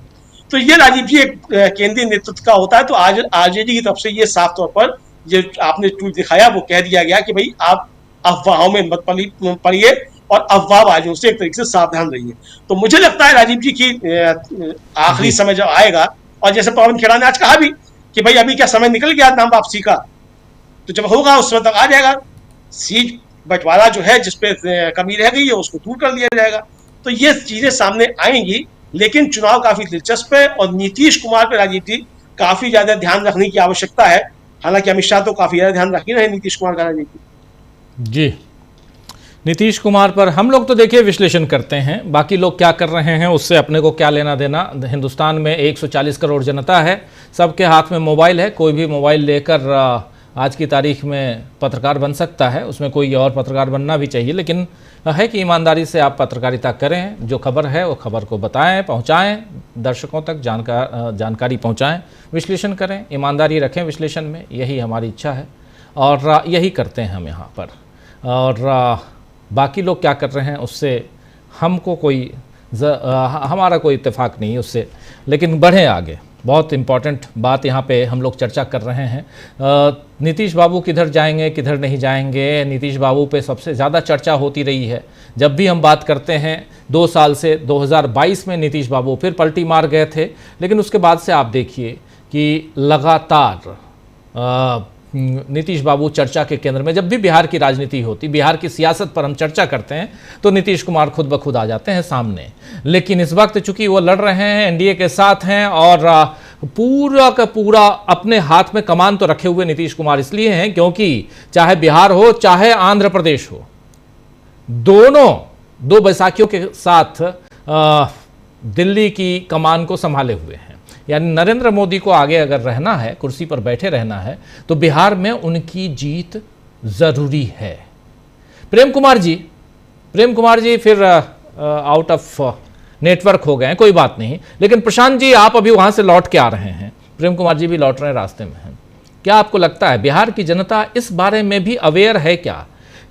तो ये राजीव जी एक केंद्रीय नेतृत्व का होता है। तो आज आरजेडी की तरफ से ये साफ तौर पर जो आपने ट्वीट दिखाया वो कह दिया गया कि भाई आप अफवाहों में मत पड़िए और अफवाहबाजियों से एक तरीके से सावधान रहिए। तो मुझे लगता है राजीव जी की आखिरी समय जब आएगा, और जैसे पवन खेड़ा ने आज कहा भी कि भाई अभी क्या समय निकल गया नाम वापसी का, तो जब होगा उस समय तक आ जाएगा, सीट बंटवारा जो है जिसपे कमी रह गई है उसको दूर कर लिया जाएगा। तो ये चीजें सामने आएंगी। लेकिन चुनाव काफी दिलचस्प है और नीतीश कुमार पर राजीव जी काफी ज्यादा ध्यान रखने की आवश्यकता है। हालांकि अमित शाह तो काफी ज्यादा ध्यान रख ही रहे नीतीश कुमार का राजीव जी। नीतीश कुमार पर हम लोग तो देखिए विश्लेषण करते हैं, बाकी लोग क्या कर रहे हैं उससे अपने को क्या लेना देना। हिंदुस्तान में 140 करोड़ जनता है, सबके हाथ में मोबाइल है, कोई भी मोबाइल लेकर आज की तारीख में पत्रकार बन सकता है, उसमें कोई और पत्रकार बनना भी चाहिए। लेकिन है कि ईमानदारी से आप पत्रकारिता करें, जो खबर है वो खबर को बताएं, पहुंचाएं, दर्शकों तक जानकारी पहुंचाएं, विश्लेषण करें, ईमानदारी रखें विश्लेषण में, यही हमारी इच्छा है और यही करते हैं हम यहाँ पर। और बाकी लोग क्या कर रहे हैं उससे हमको कोई हमारा कोई इत्तेफाक नहीं है उससे, लेकिन बढ़ें आगे। बहुत इम्पॉर्टेंट बात यहाँ पे हम लोग चर्चा कर रहे हैं, नीतीश बाबू किधर जाएंगे किधर नहीं जाएंगे। नीतीश बाबू पे सबसे ज़्यादा चर्चा होती रही है जब भी हम बात करते हैं। 2 साल से 2022 में नीतीश बाबू फिर पलटी मार गए थे, लेकिन उसके बाद से आप देखिए कि लगातार नीतीश बाबू चर्चा के केंद्र में। जब भी बिहार की राजनीति होती, बिहार की सियासत पर हम चर्चा करते हैं तो नीतीश कुमार खुद ब खुद आ जाते हैं सामने। लेकिन इस वक्त चूंकि वो लड़ रहे हैं, एनडीए के साथ हैं और पूरा का पूरा अपने हाथ में कमान तो रखे हुए नीतीश कुमार इसलिए हैं क्योंकि चाहे बिहार हो चाहे आंध्र प्रदेश हो, दोनों दो बैसाखियों के साथ दिल्ली की कमान को संभाले हुए हैं। यानी नरेंद्र मोदी को आगे अगर रहना है, कुर्सी पर बैठे रहना है, तो बिहार में उनकी जीत जरूरी है। प्रेम कुमार जी फिर आउट ऑफ नेटवर्क हो गए हैं, कोई बात नहीं। लेकिन प्रशांत जी, आप अभी वहां से लौट के आ रहे हैं, प्रेम कुमार जी भी लौट रहे हैं, रास्ते में हैं। क्या आपको लगता है बिहार की जनता इस बारे में भी अवेयर है क्या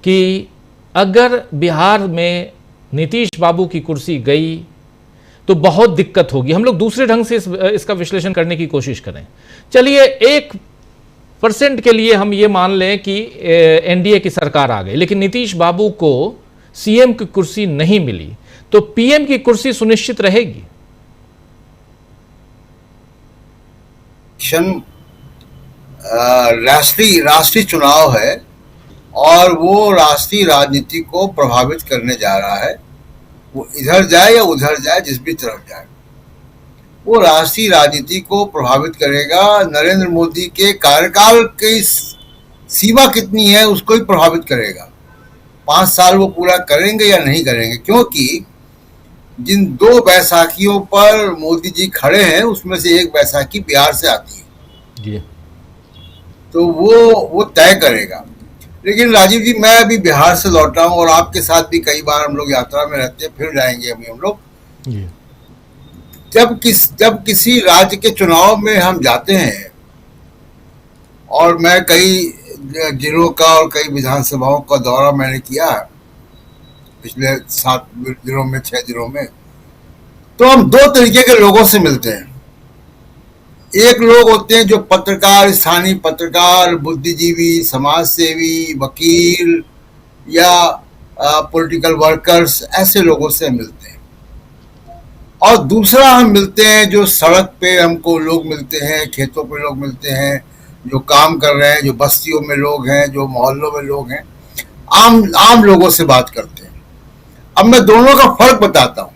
कि अगर बिहार में नीतीश बाबू की कुर्सी गई तो बहुत दिक्कत होगी? हम लोग दूसरे ढंग से इसका विश्लेषण करने की कोशिश करें। चलिए 1% के लिए हम ये मान लें कि एनडीए की सरकार आ गई, लेकिन नीतीश बाबू को सीएम की कुर्सी नहीं मिली, तो पीएम की कुर्सी सुनिश्चित रहेगी? राष्ट्रीय चुनाव है और वो राष्ट्रीय राजनीति को प्रभावित करने जा रहा है। वो इधर जाए या उधर जाए, जिस भी तरफ जाए, वो राष्ट्रीय राजनीति को प्रभावित करेगा। नरेंद्र मोदी के कार्यकाल की सीमा कितनी है उसको ही प्रभावित करेगा। 5 साल वो पूरा करेंगे या नहीं करेंगे, क्योंकि जिन 2 बैसाखियों पर मोदी जी खड़े हैं उसमें से एक बैसाखी बिहार से आती है जी। तो वो तय करेगा। लेकिन राजीव जी, मैं अभी बिहार से लौटा हूँ और आपके साथ भी कई बार हम लोग यात्रा में रहते हैं, फिर जाएंगे अभी हम लोग। जब किसी राज्य के चुनाव में हम जाते हैं, और मैं कई जिलों का और कई विधानसभाओं का दौरा मैंने किया पिछले 7 दिनों में, 6 दिनों में, तो हम 2 तरीके के लोगों से मिलते हैं। एक लोग होते हैं जो पत्रकार, स्थानीय पत्रकार, बुद्धिजीवी, समाज सेवी, वकील या पॉलिटिकल वर्कर्स, ऐसे लोगों से मिलते हैं। और दूसरा हम मिलते हैं जो सड़क पे हमको लोग मिलते हैं, खेतों पे लोग मिलते हैं, जो काम कर रहे हैं, जो बस्तियों में लोग हैं, जो मोहल्लों में लोग हैं, आम लोगों से बात करते हैं। अब मैं दोनों का फर्क बताता हूँ।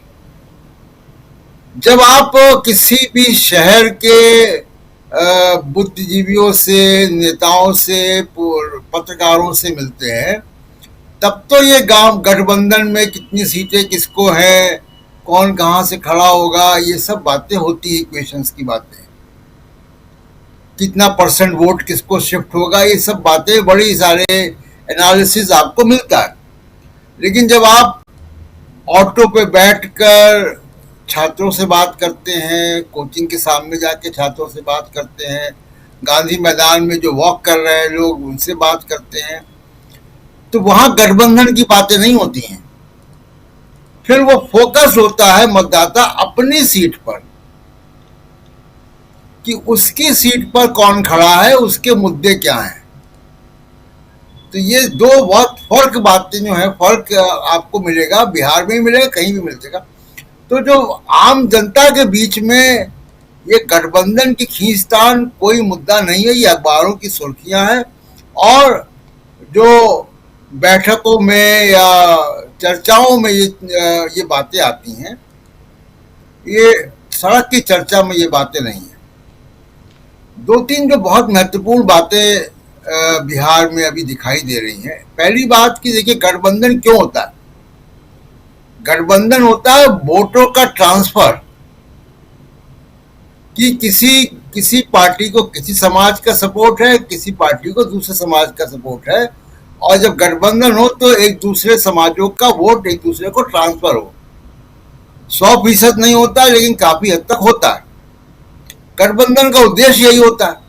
जब आप किसी भी शहर के बुद्धिजीवियों से, नेताओं से, पत्रकारों से मिलते हैं, तब तो ये गांव गठबंधन में कितनी सीटें किसको हैं, कौन कहां से खड़ा होगा, ये सब बातें होती है, इक्वेशंस की बातें, कितना % वोट किसको शिफ्ट होगा, ये सब बातें, बड़ी सारे एनालिसिस आपको मिलता है। लेकिन जब आप ऑटो पे बैठकर छात्रों से बात करते हैं, कोचिंग के सामने जाके छात्रों से बात करते हैं, गांधी मैदान में जो वॉक कर रहे हैं लोग, उनसे बात करते हैं, तो वहां गठबंधन की बातें नहीं होती हैं। फिर वो फोकस होता है मतदाता अपनी सीट पर, कि उसकी सीट पर कौन खड़ा है, उसके मुद्दे क्या हैं। तो ये 2 बहुत फर्क बातें जो है, फर्क आपको मिलेगा, बिहार में ही मिलेगा, कहीं भी मिलेगा। तो जो आम जनता के बीच में ये गठबंधन की खींचतान कोई मुद्दा नहीं है, ये अखबारों की सुर्खियां हैं। और जो बैठकों में या चर्चाओं में ये बातें आती हैं, ये सड़क की चर्चा में ये बातें नहीं है। 2-3 जो बहुत महत्वपूर्ण बातें बिहार में अभी दिखाई दे रही हैं। पहली बात कि देखिए, गठबंधन क्यों होता है? गठबंधन होता है वोटों का ट्रांसफर, कि किसी पार्टी को किसी समाज का सपोर्ट है, किसी पार्टी को दूसरे समाज का सपोर्ट है, और जब गठबंधन हो तो एक दूसरे समाजों का वोट एक दूसरे को ट्रांसफर हो। 100% नहीं होता, लेकिन काफी हद तक होता है। गठबंधन का उद्देश्य यही होता है।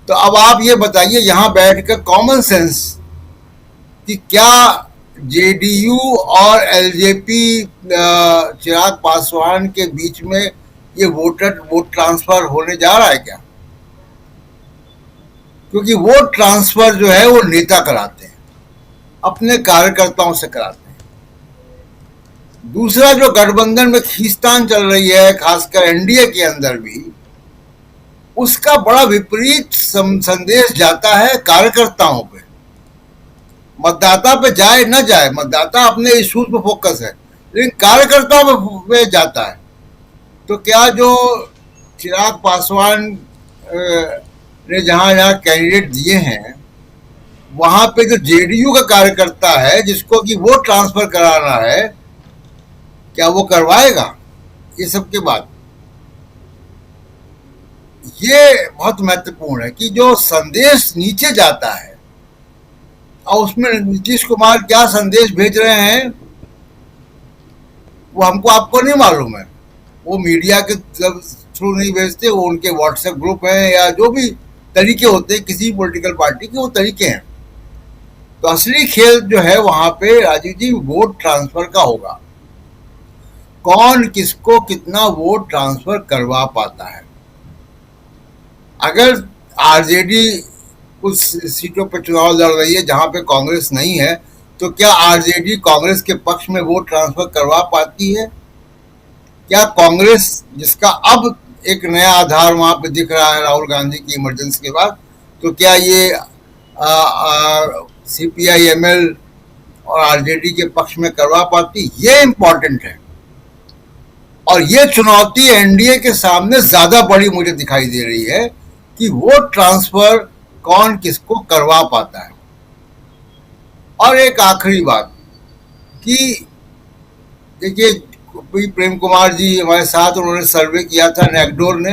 तो अब आप ये बताइए, यहां बैठकर कॉमन सेंस, कि क्या जेडीयू और एलजेपी चिराग पासवान के बीच में ये वोट ट्रांसफर होने जा रहा है क्या? क्योंकि वोट ट्रांसफर जो है वो नेता कराते हैं, अपने कार्यकर्ताओं से कराते हैं। दूसरा, जो गठबंधन में खींचतान चल रही है, खासकर एनडीए के अंदर भी, उसका बड़ा विपरीत संदेश जाता है कार्यकर्ताओं पे। मतदाता पे जाए न जाए, मतदाता अपने इश्यूज पे फोकस है, लेकिन कार्यकर्ताओं पे जाता है। तो क्या जो चिराग पासवान ने जहां जहां कैंडिडेट दिए हैं, वहां पे जो जेडीयू का कार्यकर्ता है जिसको कि वोट ट्रांसफर कराना है, क्या वो करवाएगा? ये सब के बाद ये बहुत महत्वपूर्ण है कि जो संदेश नीचे जाता है, और उसमें नीतीश कुमार क्या संदेश भेज रहे हैं वो हमको आपको नहीं मालूम है। वो मीडिया के थ्रू नहीं भेजते, वो उनके व्हाट्सएप ग्रुप हैं या जो भी तरीके होते हैं किसी पॉलिटिकल पार्टी के, वो तरीके हैं। तो असली खेल जो है वहां पे राजीव जी वोट ट्रांसफर का होगा, कौन किसको कितना वोट ट्रांसफर करवा पाता है। अगर आरजेडी कुछ सीटों पर चुनाव लड़ रही है जहां पे कांग्रेस नहीं है, तो क्या आरजेडी कांग्रेस के पक्ष में वोट ट्रांसफर करवा पाती है? क्या कांग्रेस, जिसका अब एक नया आधार वहां पे दिख रहा है राहुल गांधी की इमरजेंसी के बाद, तो क्या ये सीपीआई-एमएल और आरजेडी के पक्ष में करवा पाती? ये इंपॉर्टेंट है। और ये चुनौती एनडीए के सामने ज्यादा बड़ी मुझे दिखाई दे रही है कि वोट ट्रांसफर कौन किसको करवा पाता है। और एक आखिरी बात कि देखिए, प्रेम कुमार जी हमारे साथ, उन्होंने सर्वे किया था नैकडोर ने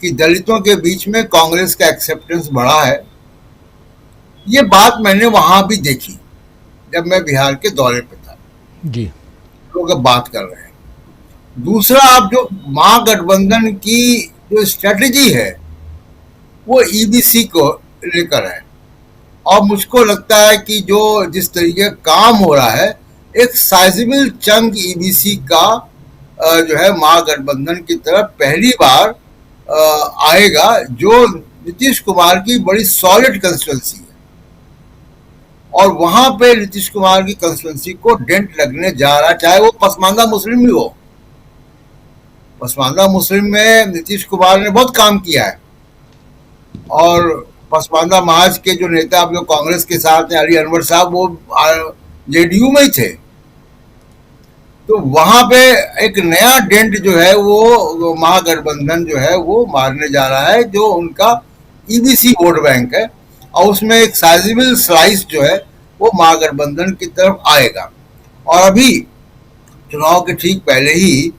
कि दलितों के बीच में कांग्रेस का एक्सेप्टेंस बढ़ा है। ये बात मैंने वहां भी देखी जब मैं बिहार के दौरे पे था जी, लोग अब बात कर रहे हैं। दूसरा, आप जो महागठबंधन की जो स्ट्रेटेजी है वो ईबीसी को लेकर है, और मुझको लगता है कि जो जिस तरीके काम हो रहा है, एक साइजेबल चंक ईबीसी का जो है महागठबंधन की तरफ पहली बार आएगा, जो नीतीश कुमार की बड़ी सॉलिड कंस्टिट्यूंसी है। और वहां पे नीतीश कुमार की कंस्टिट्यूंसी को डेंट लगने जा रहा है, चाहे वो पसमानदा मुस्लिम भी हो। पसमानदा मुस्लिम में नीतीश कुमार ने बहुत काम किया है, और पसमानदा महाज के जो नेता अब जो कांग्रेस के साथ हैं, अली अनवर साहब, वो जेडीयू में ही थे। तो वहां पे एक नया डेंट जो है वो महागठबंधन जो है वो मारने जा रहा है, जो उनका ईबीसी वोट बैंक है, और उसमें एक साइजेबल स्लाइस जो है वो महागठबंधन की तरफ आएगा। और अभी चुनाव के ठीक पहले ही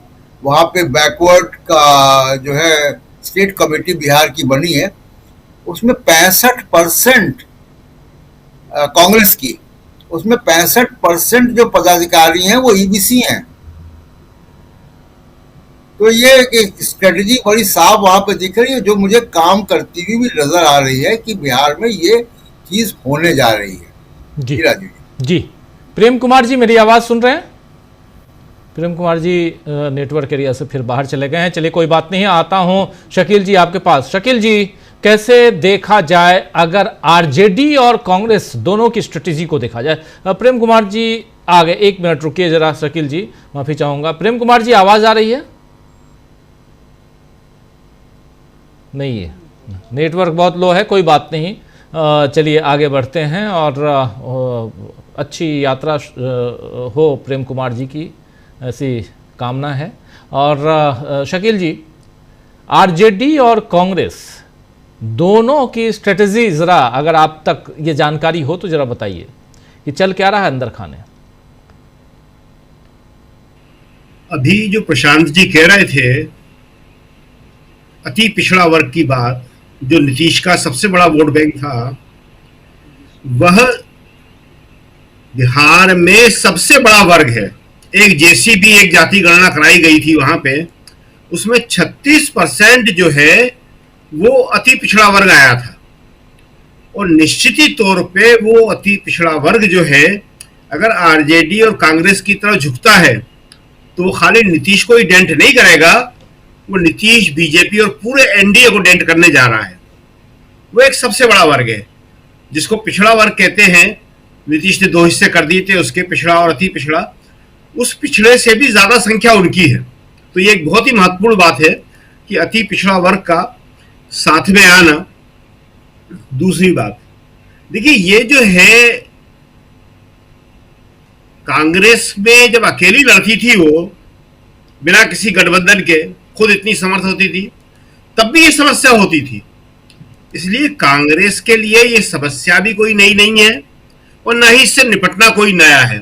वहां पे बैकवर्ड का जो है स्टेट कमेटी बिहार की बनी है, उसमें 65% कांग्रेस की, उसमें 65% जो पदाधिकारी हैं वो ईबीसी हैं। तो ये एक स्ट्रेटजी बड़ी साफ वहां पे दिख रही है, जो मुझे काम करती हुई भी नजर आ रही है कि बिहार में ये चीज होने जा रही है। जी राजीव जी। प्रेम कुमार जी मेरी आवाज सुन रहे हैं? Prem Kumar G network area से फिर बाहर चले गए हैं। चलिए कोई बात नहीं, आता हूं शकील जी आपके पास। शकील जी, कैसे देखा जाए अगर आरजेडी और कांग्रेस दोनों की स्ट्रेटेजी को देखा जाए? प्रेम कुमार जी आ गए, एक मिनट रुकिए जरा शकील जी, माफी चाहूंगा। प्रेम कुमार जी आवाज आ रही है? नहीं है, नेटवर्क बहुत लो है, कोई बात नहीं। चलिए आगे बढ़ते हैं, और अच्छी यात्रा हो प्रेम कुमार जी की, ऐसी कामना है। और शकील जी, आरजेडी और कांग्रेस दोनों की स्ट्रेटजी जरा अगर आप तक ये जानकारी हो तो जरा बताइए कि चल क्या रहा है अंदर खाने। अभी जो प्रशांत जी कह रहे थे अति पिछड़ा वर्ग की बात, जो नीतीश का सबसे बड़ा वोट बैंक था, वह बिहार में सबसे बड़ा वर्ग है। एक जेसीबी, एक जाति गणना कराई गई थी वहां पे, उसमें 36% जो है वो अति पिछड़ा वर्ग आया था। और निश्चित ही तौर पे वो अति पिछड़ा वर्ग जो है, अगर आरजेडी और कांग्रेस की तरफ झुकता है तो वो खाली नीतीश को ही डेंट नहीं करेगा, वो नीतीश, बीजेपी और पूरे एनडीए को डेंट करने जा रहा है। वो एक सबसे बड़ा वर्ग है जिसको पिछड़ा वर्ग कहते हैं। नीतीश ने 2 हिस्से कर दिए थे उसके, पिछड़ा और अति पिछड़ा। उस पिछड़े से भी ज्यादा संख्या उनकी है। तो ये एक बहुत ही महत्वपूर्ण बात है कि अति पिछड़ा वर्ग का साथ में आना। दूसरी बात, देखिए ये जो है, कांग्रेस में जब अकेली लड़ती थी वो बिना किसी गठबंधन के, खुद इतनी समर्थ होती थी, तब भी ये समस्या होती थी। इसलिए कांग्रेस के लिए ये समस्या भी कोई नई नहीं है और न ही इससे निपटना कोई नया है।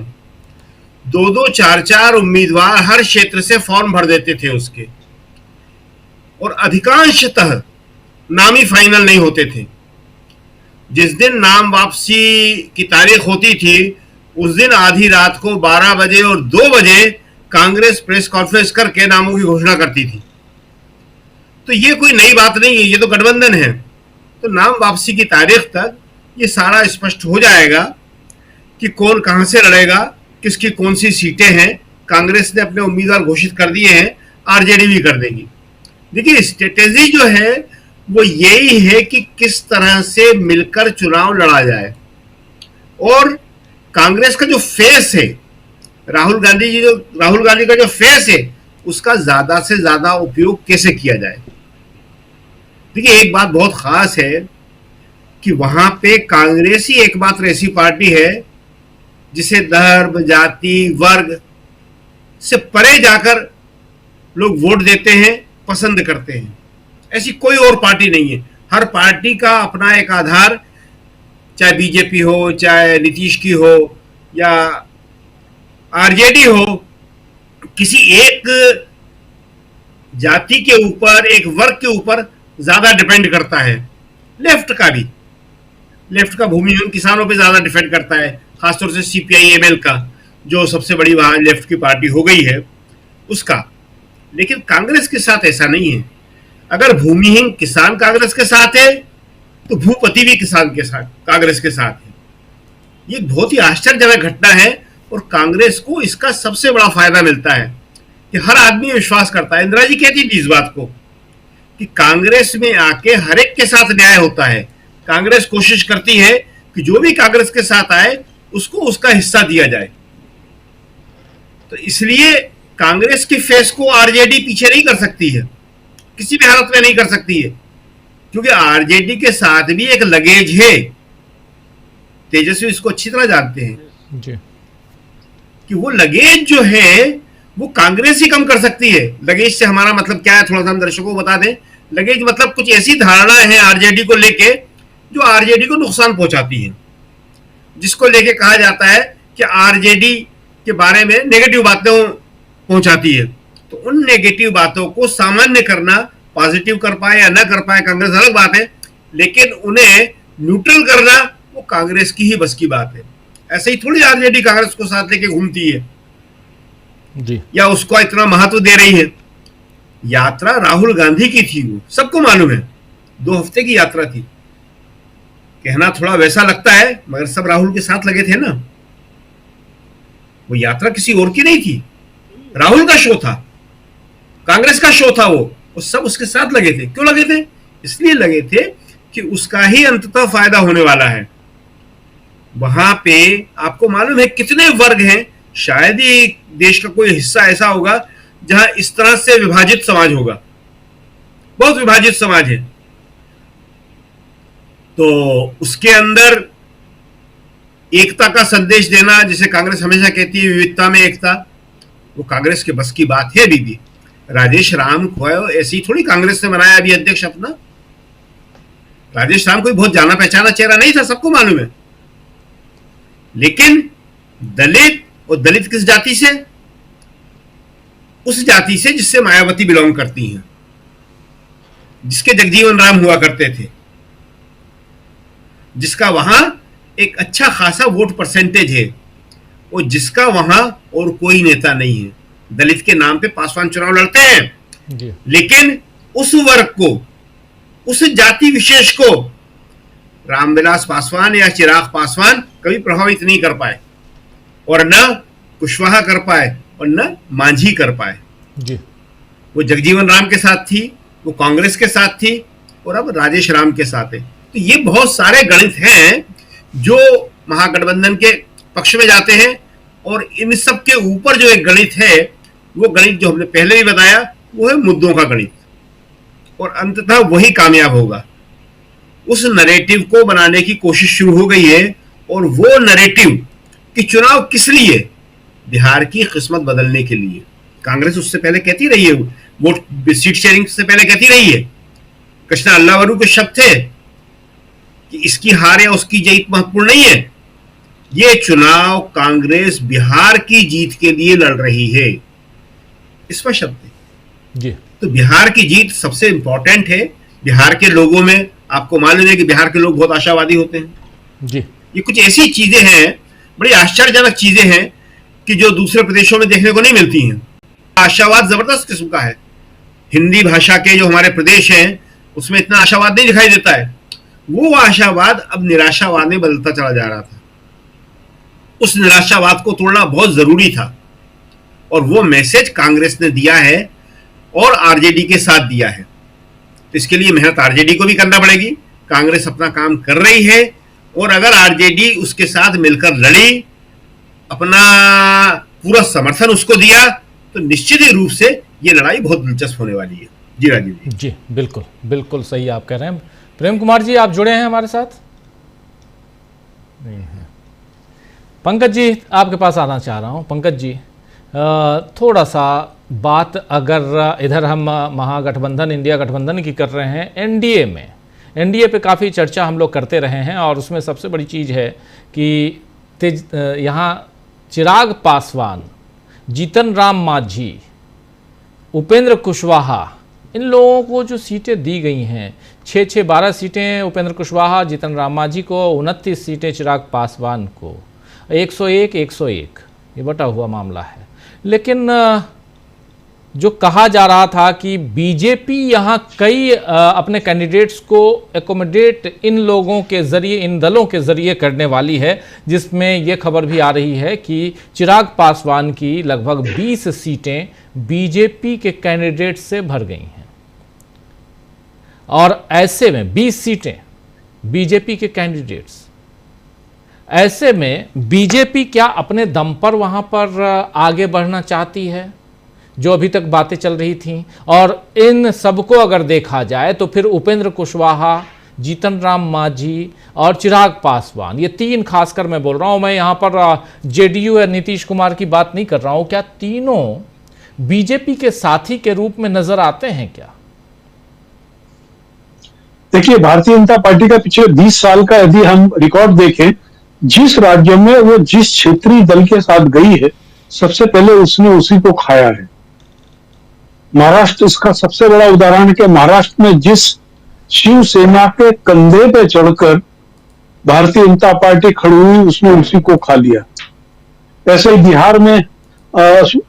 2-2, 4-4 उम्मीदवार हर क्षेत्र से फॉर्म भर देते थे उसके, और अधिकांशतः नाम ही फाइनल नहीं होते थे। जिस दिन नाम वापसी की तारीख होती थी उस दिन आधी रात को 12 बजे और 2 बजे कांग्रेस प्रेस कॉन्फ्रेंस करके नामों की घोषणा करती थी। तो ये कोई नई बात नहीं है, ये तो गठबंधन है। तो नाम वापसी की तारीख तक ये सारा स्पष्ट हो जाएगा कि कौन कहां से लड़ेगा, किसकी कौन सी सीटें हैं। कांग्रेस ने अपने उम्मीदवार घोषित कर दिए हैं, आरजेडी भी कर देगी। देखिए स्ट्रेटेजी जो है वो यही है कि किस तरह से मिलकर चुनाव लड़ा जाए, और कांग्रेस का जो फेस है, राहुल गांधी का जो फेस है, उसका ज्यादा से ज्यादा उपयोग कैसे किया जाए। देखिए एक बात बहुत खास है कि वहां पे कांग्रेस ही एकमात्र ऐसी पार्टी है जिसे धर्म, जाति, वर्ग से परे जाकर लोग वोट देते हैं, पसंद करते हैं। ऐसी कोई और पार्टी नहीं है। हर पार्टी का अपना एक आधार, चाहे बीजेपी हो, चाहे नीतीश की हो या आरजेडी हो, किसी एक जाति के ऊपर, एक वर्ग के ऊपर ज्यादा डिपेंड करता है। लेफ्ट का भी, लेफ्ट का भूमिहीन किसानों पे ज्यादा डिपेंड करता है, खासतौर से सीपीआई-एमएल का, जो सबसे बड़ी वहां लेफ्ट की पार्टी हो गई है उसका। लेकिन कांग्रेस के साथ ऐसा नहीं है। अगर भूमिहीन किसान कांग्रेस के साथ है तो भूपति भी किसान के साथ, कांग्रेस के साथ है। ये बहुत ही आश्चर्यजनक घटना है, और कांग्रेस को इसका सबसे बड़ा फायदा मिलता है कि हर आदमी विश्वास करता है। इंदिरा जी कहती थी इस बात को कि कांग्रेस में आके हर एक के साथ न्याय होता है। कांग्रेस कोशिश करती है कि जो भी कांग्रेस के साथ आए उसको उसका हिस्सा दिया जाए। तो इसलिए कांग्रेस के फेस को आरजेडी पीछे नहीं कर सकती है, किसी भी हालत में नहीं कर सकती है, क्योंकि आरजेडी के साथ भी एक लगेज है। तेजस्वी इसको अच्छी तरह जानते हैं जी। कि वो लगेज जो है वो कांग्रेस ही कम कर सकती है। लगेज से हमारा मतलब क्या है, थोड़ा सा हम दर्शकों को बता दें। लगेज मतलब कुछ ऐसी धारणाएं हैं आरजेडी को लेके जो आरजेडी को नुकसान पहुंचाती है, जिसको लेके कहा जाता है कि आरजेडी के बारे में नेगेटिव बातें पहुंचाती है। तो उन नेगेटिव बातों को सामान्य करना, पॉजिटिव कर पाए या ना कर पाए कांग्रेस अलग बात है, लेकिन उन्हें न्यूट्रल करना वो कांग्रेस की ही बस की बात है। ऐसे ही थोड़ी आरजेडी कांग्रेस को साथ लेके घूमती है जी, या उसको इतना महत्व दे रही है। यात्रा राहुल गांधी की थी, वो सबको मालूम है, 2 हफ्ते की यात्रा थी। कहना थोड़ा वैसा लगता है, मगर सब राहुल के साथ लगे थे ना। वो यात्रा किसी और की नहीं थी, राहुल का शो था, कांग्रेस का शो था। वो सब उसके साथ लगे थे। क्यों लगे थे? इसलिए लगे थे कि उसका ही अंततः फायदा होने वाला है। वहां पे आपको मालूम है कितने वर्ग हैं, शायद ही देश का कोई हिस्सा ऐसा होगा जहां इस तरह से विभाजित समाज होगा। बहुत विभाजित समाज है। तो उसके अंदर एकता का संदेश देना, जिसे कांग्रेस हमेशा कहती है विविधता में एकता, वो कांग्रेस के बस की बात है। दीदी राजेश राम को ऐसी थोड़ी कांग्रेस ने बनाया अभी अध्यक्ष अपना। राजेश राम कोई बहुत जाना पहचाना चेहरा नहीं था, सबको मालूम है। लेकिन दलित, और दलित किस जाति से? उस जाति से जिससे मायावती बिलोंग करती हैं, जिसके जगजीवन राम हुआ करते थे, जिसका वहां एक अच्छा खासा वोट परसेंटेज है, और जिसका वहां और कोई नेता नहीं है। दलित के नाम पे पासवान चुनाव लड़ते हैं जी। लेकिन उस वर्ग को, उस जाति विशेष को रामविलास पासवान या चिराग पासवान कभी प्रभावित नहीं कर पाए, और न कुशवाहा कर पाए और न मांझी कर पाए जी। वो जगजीवन राम के साथ थी, वो कांग्रेस के साथ थी, और अब राजेश राम के साथ है। तो ये बहुत सारे गणित हैं जो महागठबंधन के पक्ष में जाते हैं, और इन सब के ऊपर जो एक गणित है, वो गणित जो हमने पहले भी बताया, वो है मुद्दों का गणित, और अंततः वही कामयाब होगा। उस नैरेटिव को बनाने की कोशिश शुरू हो गई है, और वो नैरेटिव कि चुनाव किस लिए? बिहार की किस्मत बदलने के लिए। कांग्रेस उससे पहले कहती रही है वो सीट शेयरिंग से पहले कहती रही है। कृष्णा अल्लावरू के शब्द थे कि इसकी हार या उसकी जीत महत्वपूर्ण नहीं है, ये चुनाव कांग्रेस बिहार की जीत के लिए लड़ रही है, इसमें शब्द है जी। तो बिहार की जीत सबसे इंपॉर्टेंट है। बिहार के लोगों में आपको मालूम है कि बिहार के लोग बहुत आशावादी होते हैं जी। ये कुछ ऐसी चीजें हैं, बड़ी आश्चर्यजनक चीजें हैं कि जो दूसरे प्रदेशों में देखने को नहीं मिलती हैं। आशावाद जबरदस्त किस्म का है। हिंदी भाषा के जो हमारे प्रदेश हैं उसमें इतना आशावाद नहीं दिखाई देता है। वो आशावाद अब निराशावाद में बदलता चला जा रहा था। उस निराशावाद को तोड़ना बहुत जरूरी था और वो मैसेज कांग्रेस ने दिया है और आरजेडी के साथ दिया है। तो इसके लिए मेहनत आरजेडी को भी करना पड़ेगी। कांग्रेस अपना काम कर रही है और अगर आरजेडी उसके साथ मिलकर लड़ी, अपना पूरा समर्थन उसको दिया, तो निश्चित ही रूप से ये लड़ाई बहुत दिलचस्प होने वाली है। जी राजीव जी। जी बिल्कुल बिल्कुल सही आप कह रहे हैं। प्रेम कुमार जी आप जुड़े हैं हमारे साथ? नहीं है। पंकज जी आपके पास आना चाह रहा हूं। पंकज जी थोड़ा सा बात अगर इधर हम महागठबंधन इंडिया गठबंधन की कर रहे हैं, एनडीए में, एनडीए पे काफ़ी चर्चा हम लोग करते रहे हैं और उसमें सबसे बड़ी चीज़ है कि यहाँ चिराग पासवान, जीतन राम मांझी, उपेंद्र कुशवाहा, इन लोगों को जो सीटें दी गई हैं 6-6-12 सीटें उपेंद्र कुशवाहा, जीतन राम मांझी को, 29 सीटें चिराग पासवान को, 101-101 ये बटा हुआ मामला है। लेकिन जो कहा जा रहा था कि बीजेपी यहाँ कई अपने कैंडिडेट्स को एकोमोडेट इन लोगों के ज़रिए, इन दलों के ज़रिए करने वाली है, जिसमें ये खबर भी आ रही है कि चिराग पासवान की लगभग 20 सीटें बीजेपी के कैंडिडेट से भर गई हैं। और ऐसे में 20 सीटें बीजेपी के कैंडिडेट्स, ऐसे में बीजेपी क्या अपने दम पर वहाँ पर आगे बढ़ना चाहती है, जो अभी तक बातें चल रही थीं? और इन सबको अगर देखा जाए तो फिर उपेंद्र कुशवाहा, जीतन राम मांझी और चिराग पासवान, ये तीन खासकर मैं बोल रहा हूं, मैं यहां पर जेडीयू या नीतीश कुमार की बात नहीं कर रहा हूं, क्या तीनों बीजेपी के साथी के रूप में नजर आते हैं क्या? देखिए, भारतीय जनता पार्टी का पिछले 20 साल का यदि हम रिकॉर्ड देखें, जिस राज्य में वो जिस क्षेत्रीय दल के साथ गई है, सबसे पहले उसने उसी को खाया है। महाराष्ट्र इसका सबसे बड़ा उदाहरण है कि महाराष्ट्र में जिस शिवसेना के कंधे पे चढ़कर भारतीय जनता पार्टी खड़ी हुई, उसने उसी को खा लिया। ऐसे ही बिहार में,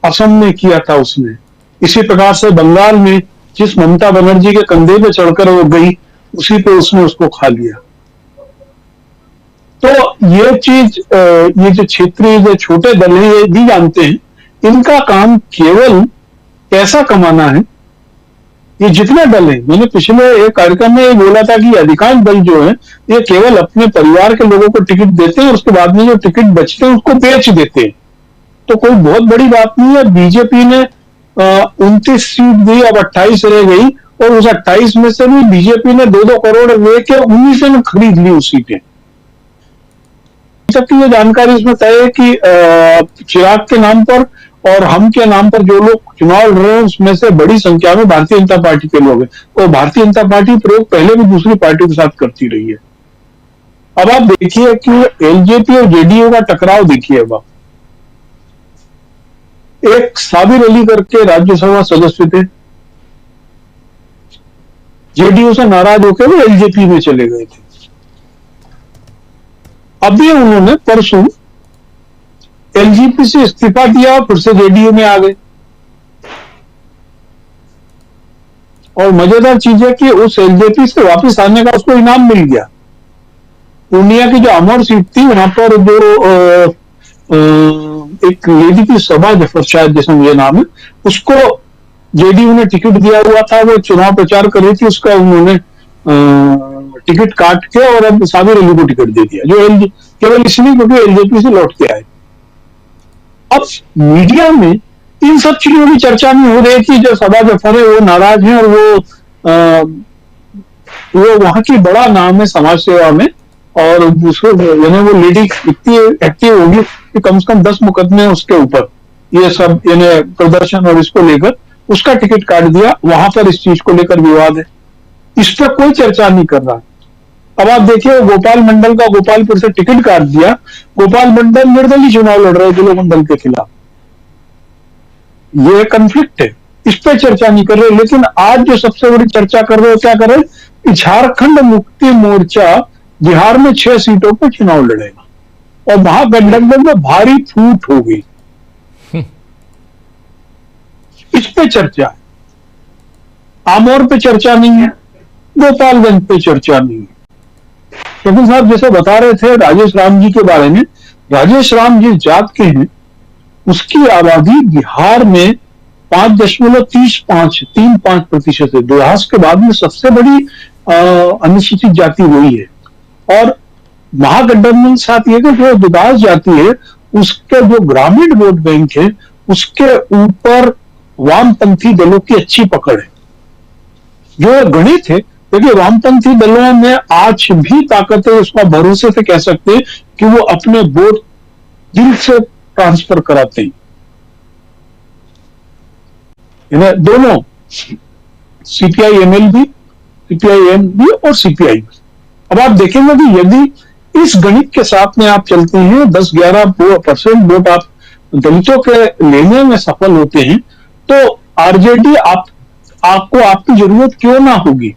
असम में किया था उसने। इसी प्रकार से बंगाल में जिस ममता बनर्जी के कंधे पे चढ़कर वो गई, उसी पे उसने उसको खा लिया। तो ये चीज, ये जो क्षेत्रीय जो छोटे दल है, ये भी जानते हैं इनका काम केवल पैसा कमाना है। ये जितने दल हैं, मैंने पिछले एक कार्यक्रम में ये बोला था कि अधिकांश दल जो है ये केवल अपने परिवार के लोगों को टिकट देते हैं और उसके बाद में जो टिकट बचते हैं उसको बेच देते हैं। तो कोई बहुत बड़ी बात नहीं है। बीजेपी ने 29 सीट दी, अब 28 रह गई और उस 28 में से भी बीजेपी ने 2-2 करोड़ लेके 19 में खरीद ली उस सीटें। सबकी ये जानकारी इसमें तय है कि चिराग के नाम पर और हम के नाम पर जो लोग चुनाव लड़ रहे हैं, उसमें से बड़ी संख्या में भारतीय जनता पार्टी के लोग हैं। और भारतीय जनता पार्टी प्रयोग पहले भी दूसरी पार्टी के साथ करती रही है। अब आप देखिए कि एलजेपी और जेडीयू का टकराव देखिए। अब एक साबिर अली करके राज्यसभा सदस्य थे, जेडीयू से नाराज होकर वो एलजेपी में चले गए थे। अभी उन्होंने परसों एलजेपी से इस्तीफा दिया और फिर से जेडीयू में आ गए। और मजेदार चीज है कि उस एलजेपी से वापस आने का उसको इनाम मिल गया। पूर्णिया की जो अमर सीट थी, वहां पर जो एक लेडी की सभा जफर शायद जैसे मुझे नाम है, उसको जेडीयू ने टिकट दिया हुआ था। वो चुनाव प्रचार कर रही थी, उसका उन्होंने टिकट काट के और अब साबिर अली को टिकट दे दिया, जो केवल इसलिए क्योंकि एलजेपी से लौट के आए। अब मीडिया में इन सब चीजों की चर्चा नहीं हो रही है कि जो सभा जफर है वो नाराज है और वो वहां की बड़ा नाम है समाज सेवा में, और दूसरे यानी वो लेडी इतनी एक्टिव होगी कि कम से कम 10 मुकदमे उसके ऊपर, ये सब यानी प्रदर्शन और इसको लेकर उसका टिकट काट दिया, वहां पर इस चीज को लेकर विवाद है, इस पर कोई चर्चा नहीं कर रहा। अब आप देखिए गोपाल मंडल का गोपालपुर से टिकट काट दिया, गोपाल मंडल निर्दलीय चुनाव लड़ रहे थे मंडल के खिलाफ, ये कंफ्लिक्ट है, इस पर चर्चा नहीं कर रहे। लेकिन आज जो सबसे बड़ी चर्चा कर रहे हो, क्या कर रहे हैं, झारखंड मुक्ति मोर्चा बिहार में 6 सीटों पर चुनाव लड़ेगा और महागठबंधन में भारी फूट हो गई, इस पे चर्चा है। आमोर पे चर्चा नहीं है, गोपालगंज पे चर्चा नहीं है। शकुन साहब जैसे बता रहे थे राजेश राम जी के बारे में, राजेश राम जिस जात के हैं उसकी आबादी बिहार में 5.35% है। देहात के बाद में सबसे बड़ी अनुसूचित जाति वही है। और महागठबंधन के साथ ये कि जो देहात जाति है उसके जो ग्रामीण वोट बैंक है उसके ऊपर वामपंथी दलों की अच्छी पकड़ है। जो गणित है, देखिए वामपंथी दलों में आज भी ताकत है, उसका भरोसे से कह सकते हैं कि वो अपने वोट दिल से ट्रांसफर कराते हैं। दोनों CPI-ML भी, CPI-M भी और CPI भी। अब आप देखेंगे कि यदि इस गणित के साथ में आप चलते हैं, 10-11% वोट आप दलितों के लेने में सफल होते हैं, तो आरजेडी आपको आपकी जरूरत क्यों ना होगी।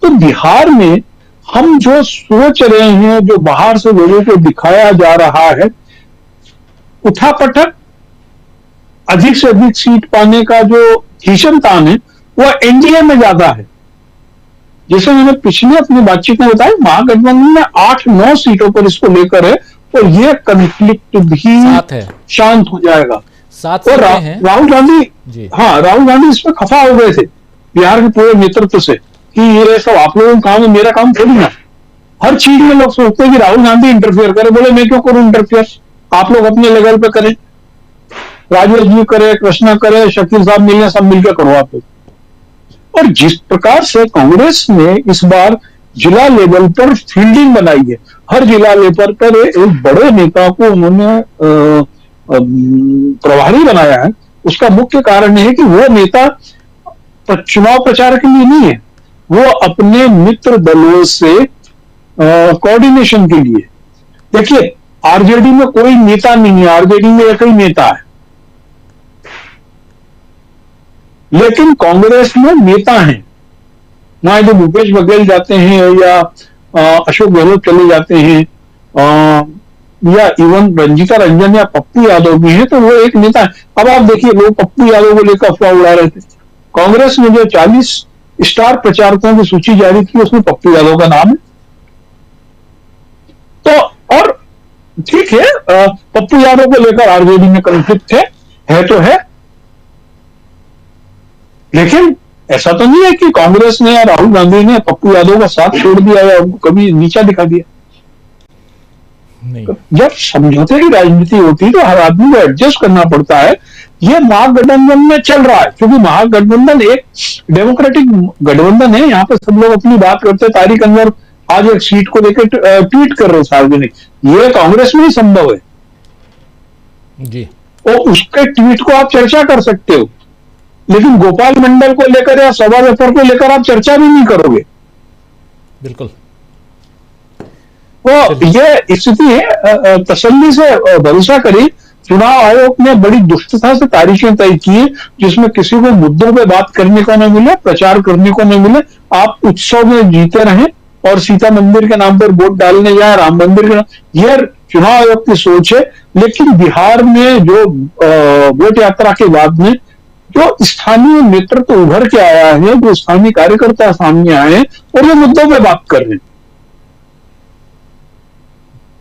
तो बिहार में हम जो सोच रहे हैं, जो बाहर से लोगों को दिखाया जा रहा है, उठापटक अधिक से अधिक सीट पाने का जो खींचन तान है वह एनडीए में ज्यादा है। जैसे मैंने पिछले अपनी बातचीत में बताया, महागठबंधन में 8-9 सीटों पर इसको लेकर है और यह कन्फ्लिक्ट भी शांत हो जाएगा। और राहुल गांधी, हाँ राहुल गांधी इस पर खफा हो गए थे बिहार के पूरे नेतृत्व से कि ये सब आप लोगों का काम है, मेरा काम थोड़ी ना। हर चीज में लोग सोचते हैं कि राहुल गांधी इंटरफेयर करे, बोले मैं क्यों करूं इंटरफेयर, आप लोग अपने लेवल पे करें, राजेश जी करे, कृष्णा करे, शकील साहब मिले, सब मिलकर करो आप लोग। और जिस प्रकार से कांग्रेस ने इस बार जिला लेवल पर फील्डिंग बनाई है, हर जिला लेवल पर एक बड़े नेता को उन्होंने प्रभारी बनाया है, उसका मुख्य कारण है कि वो नेता चुनाव प्रचार के लिए नहीं है, वो अपने मित्र दलों से कोऑर्डिनेशन के लिए। देखिए आरजेडी में कोई नेता नहीं है, आरजेडी में एक ही नेता है, लेकिन कांग्रेस में नेता हैं। वहां जो भूपेश बघेल जाते हैं या अशोक गहलोत चले जाते हैं या इवन रंजीता रंजन या पप्पू यादव भी हैं, तो वो एक नेता है। अब आप देखिए लोग पप्पू यादव को लेकर अफवाह उड़ा रहे थे, कांग्रेस ने जो 40 स्टार प्रचारकों की सूची जारी की उसमें पप्पू यादव का नाम है। तो और ठीक है, पप्पू यादव को लेकर आरजेडी में कॉन्फ्लिक्ट है तो है, लेकिन ऐसा तो नहीं है कि कांग्रेस ने या राहुल गांधी ने पप्पू यादव का साथ छोड़ दिया या उनको कभी नीचा दिखा दिया। नहीं। जब समझौते की राजनीति होती है तो हर आदमी को एडजस्ट करना पड़ता है। ये महागठबंधन में चल रहा है क्योंकि महागठबंधन एक डेमोक्रेटिक गठबंधन है। यहाँ पे सब लोग अपनी बात करते हैं। तारिक अनवर आज एक सीट को लेकर ट्वीट कर रहे सार्वजनिक, ये कांग्रेस में ही संभव है जी, और उसके ट्वीट को आप चर्चा कर सकते हो, लेकिन गोपाल मंडल को लेकर या सभा पेपर को लेकर आप चर्चा भी नहीं करोगे। बिल्कुल। तो ये स्थिति है, तसल्ली से भरोसा करिए। चुनाव आयोग ने बड़ी दुष्टता से तारीखें तय की है जिसमें किसी को मुद्दों पे बात करने को न मिले, प्रचार करने को न मिले। आप उत्सव में जीते रहें और सीता मंदिर के नाम पर वोट डालने जाए, राम मंदिर के नाम, यह चुनाव आयोग की सोच है। लेकिन बिहार में जो वोट यात्रा के बाद में जो स्थानीय नेतृत्व उभर के आया है, जो स्थानीय कार्यकर्ता सामने आए हैं और ये मुद्दों पे बात कर रहे हैं।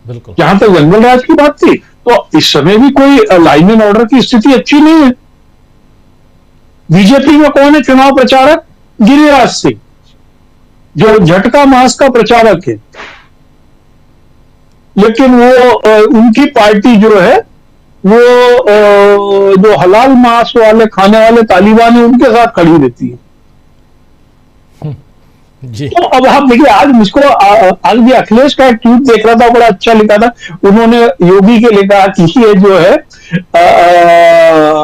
बिल्कुल। जहां तक जंगल राज की बात थी तो इस समय भी कोई लाइन एंड ऑर्डर की स्थिति अच्छी नहीं है। बीजेपी में कौन है चुनाव प्रचारक? गिरिराज सिंह, जो झटका मास का प्रचारक है, लेकिन वो उनकी पार्टी जो है वो जो हलाल मांस वाले खाने वाले तालिबान है उनके साथ खड़ी रहती है जी। तो अब आप देखिए, आज मुझको आज भी अखिलेश का एक ट्वीट देख रहा था, बड़ा अच्छा लिखा था उन्होंने योगी के लिखा कि ये जो है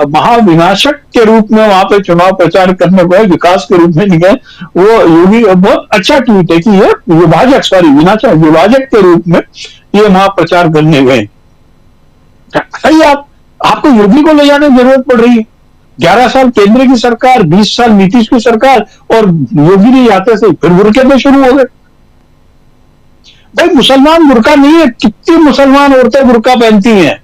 महाविनाशक के रूप में वहां पे चुनाव प्रचार करने को है, विकास के रूप में नहीं गए। वो योगी बहुत अच्छा ट्वीट है कि ये विभाजक के रूप में ये वहां प्रचार करने गए। आपको योगी को ले जाने की जरूरत पड़ रही है। 11 साल केंद्र की सरकार, 20 साल नीतीश की सरकार, और योगी नहीं आते थे, फिर बुरके पे शुरू हो गए। भाई मुसलमान बुरका नहीं है, कितनी मुसलमान औरतें बुरका पहनती हैं।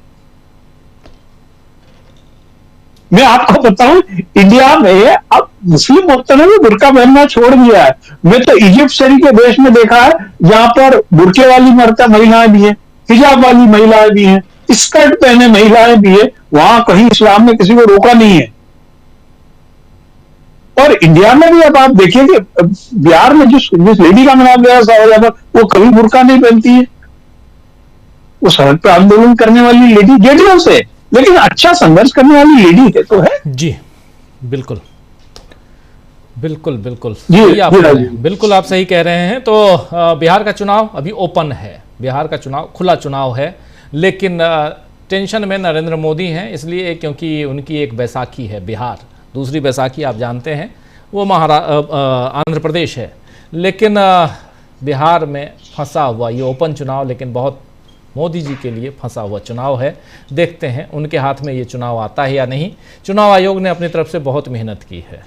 मैं आपको बताऊं, इंडिया में अब मुस्लिम औरतों ने भी बुरका पहनना छोड़ दिया है। मैं तो इजिप्ट शरीफ के देश में देखा है, जहां पर बुरके वाली महिलाएं भी हैं, हिजाब वाली महिलाएं भी हैं, स्कर्ट पहने महिलाएं भी है। वहां कहीं इस्लाम ने किसी को रोका नहीं है। और इंडिया में भी अब आप देखिए कि बिहार में जिस लेडी का नाम लिया साहब, वो कभी बुरका नहीं पहनती है। वो सड़क पर आंदोलन करने वाली लेडी जेडीओ से, लेकिन अच्छा संघर्ष करने वाली लेडी है तो है। जी बिल्कुल बिल्कुल बिल्कुल जी, सही आप जी, कह रहे जी। हैं। बिल्कुल आप सही कह रहे हैं। तो बिहार का चुनाव अभी ओपन है, बिहार का चुनाव खुला चुनाव है, लेकिन टेंशन में नरेंद्र मोदी हैं, इसलिए क्योंकि उनकी एक बैसाखी है बिहार, दूसरी बैसाखी आप जानते हैं वो आंध्र प्रदेश है। लेकिन बिहार में फंसा हुआ ये ओपन चुनाव, लेकिन बहुत मोदी जी के लिए फंसा हुआ चुनाव है। देखते हैं उनके हाथ में ये चुनाव आता है या नहीं। चुनाव आयोग ने अपनी तरफ से बहुत मेहनत की है,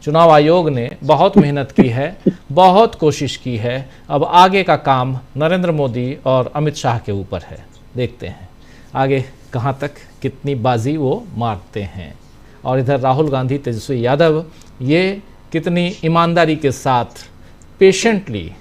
चुनाव आयोग ने बहुत मेहनत की है, बहुत कोशिश की है। अब आगे का काम नरेंद्र मोदी और अमित शाह के ऊपर है। देखते हैं आगे कहाँ तक कितनी बाजी वो मारते हैं। और इधर राहुल गांधी, तेजस्वी यादव ये कितनी ईमानदारी के साथ पेशेंटली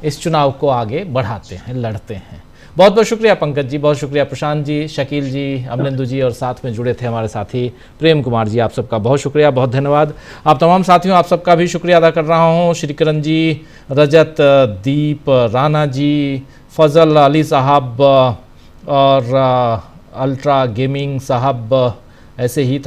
इस चुनाव को आगे बढ़ाते हैं, लड़ते हैं। बहुत बहुत शुक्रिया पंकज जी, बहुत शुक्रिया प्रशांत जी, शकील जी, अमरिंदु जी, और साथ में जुड़े थे हमारे साथी प्रेम कुमार जी। आप सबका बहुत शुक्रिया, बहुत धन्यवाद। आप तमाम साथियों, आप सबका भी शुक्रिया अदा कर रहा हूँ। श्रीकरण जी, रजत, दीप, राणा जी, फजल अली साहब और अल्ट्रा गेमिंग साहब, ऐसे ही तमाम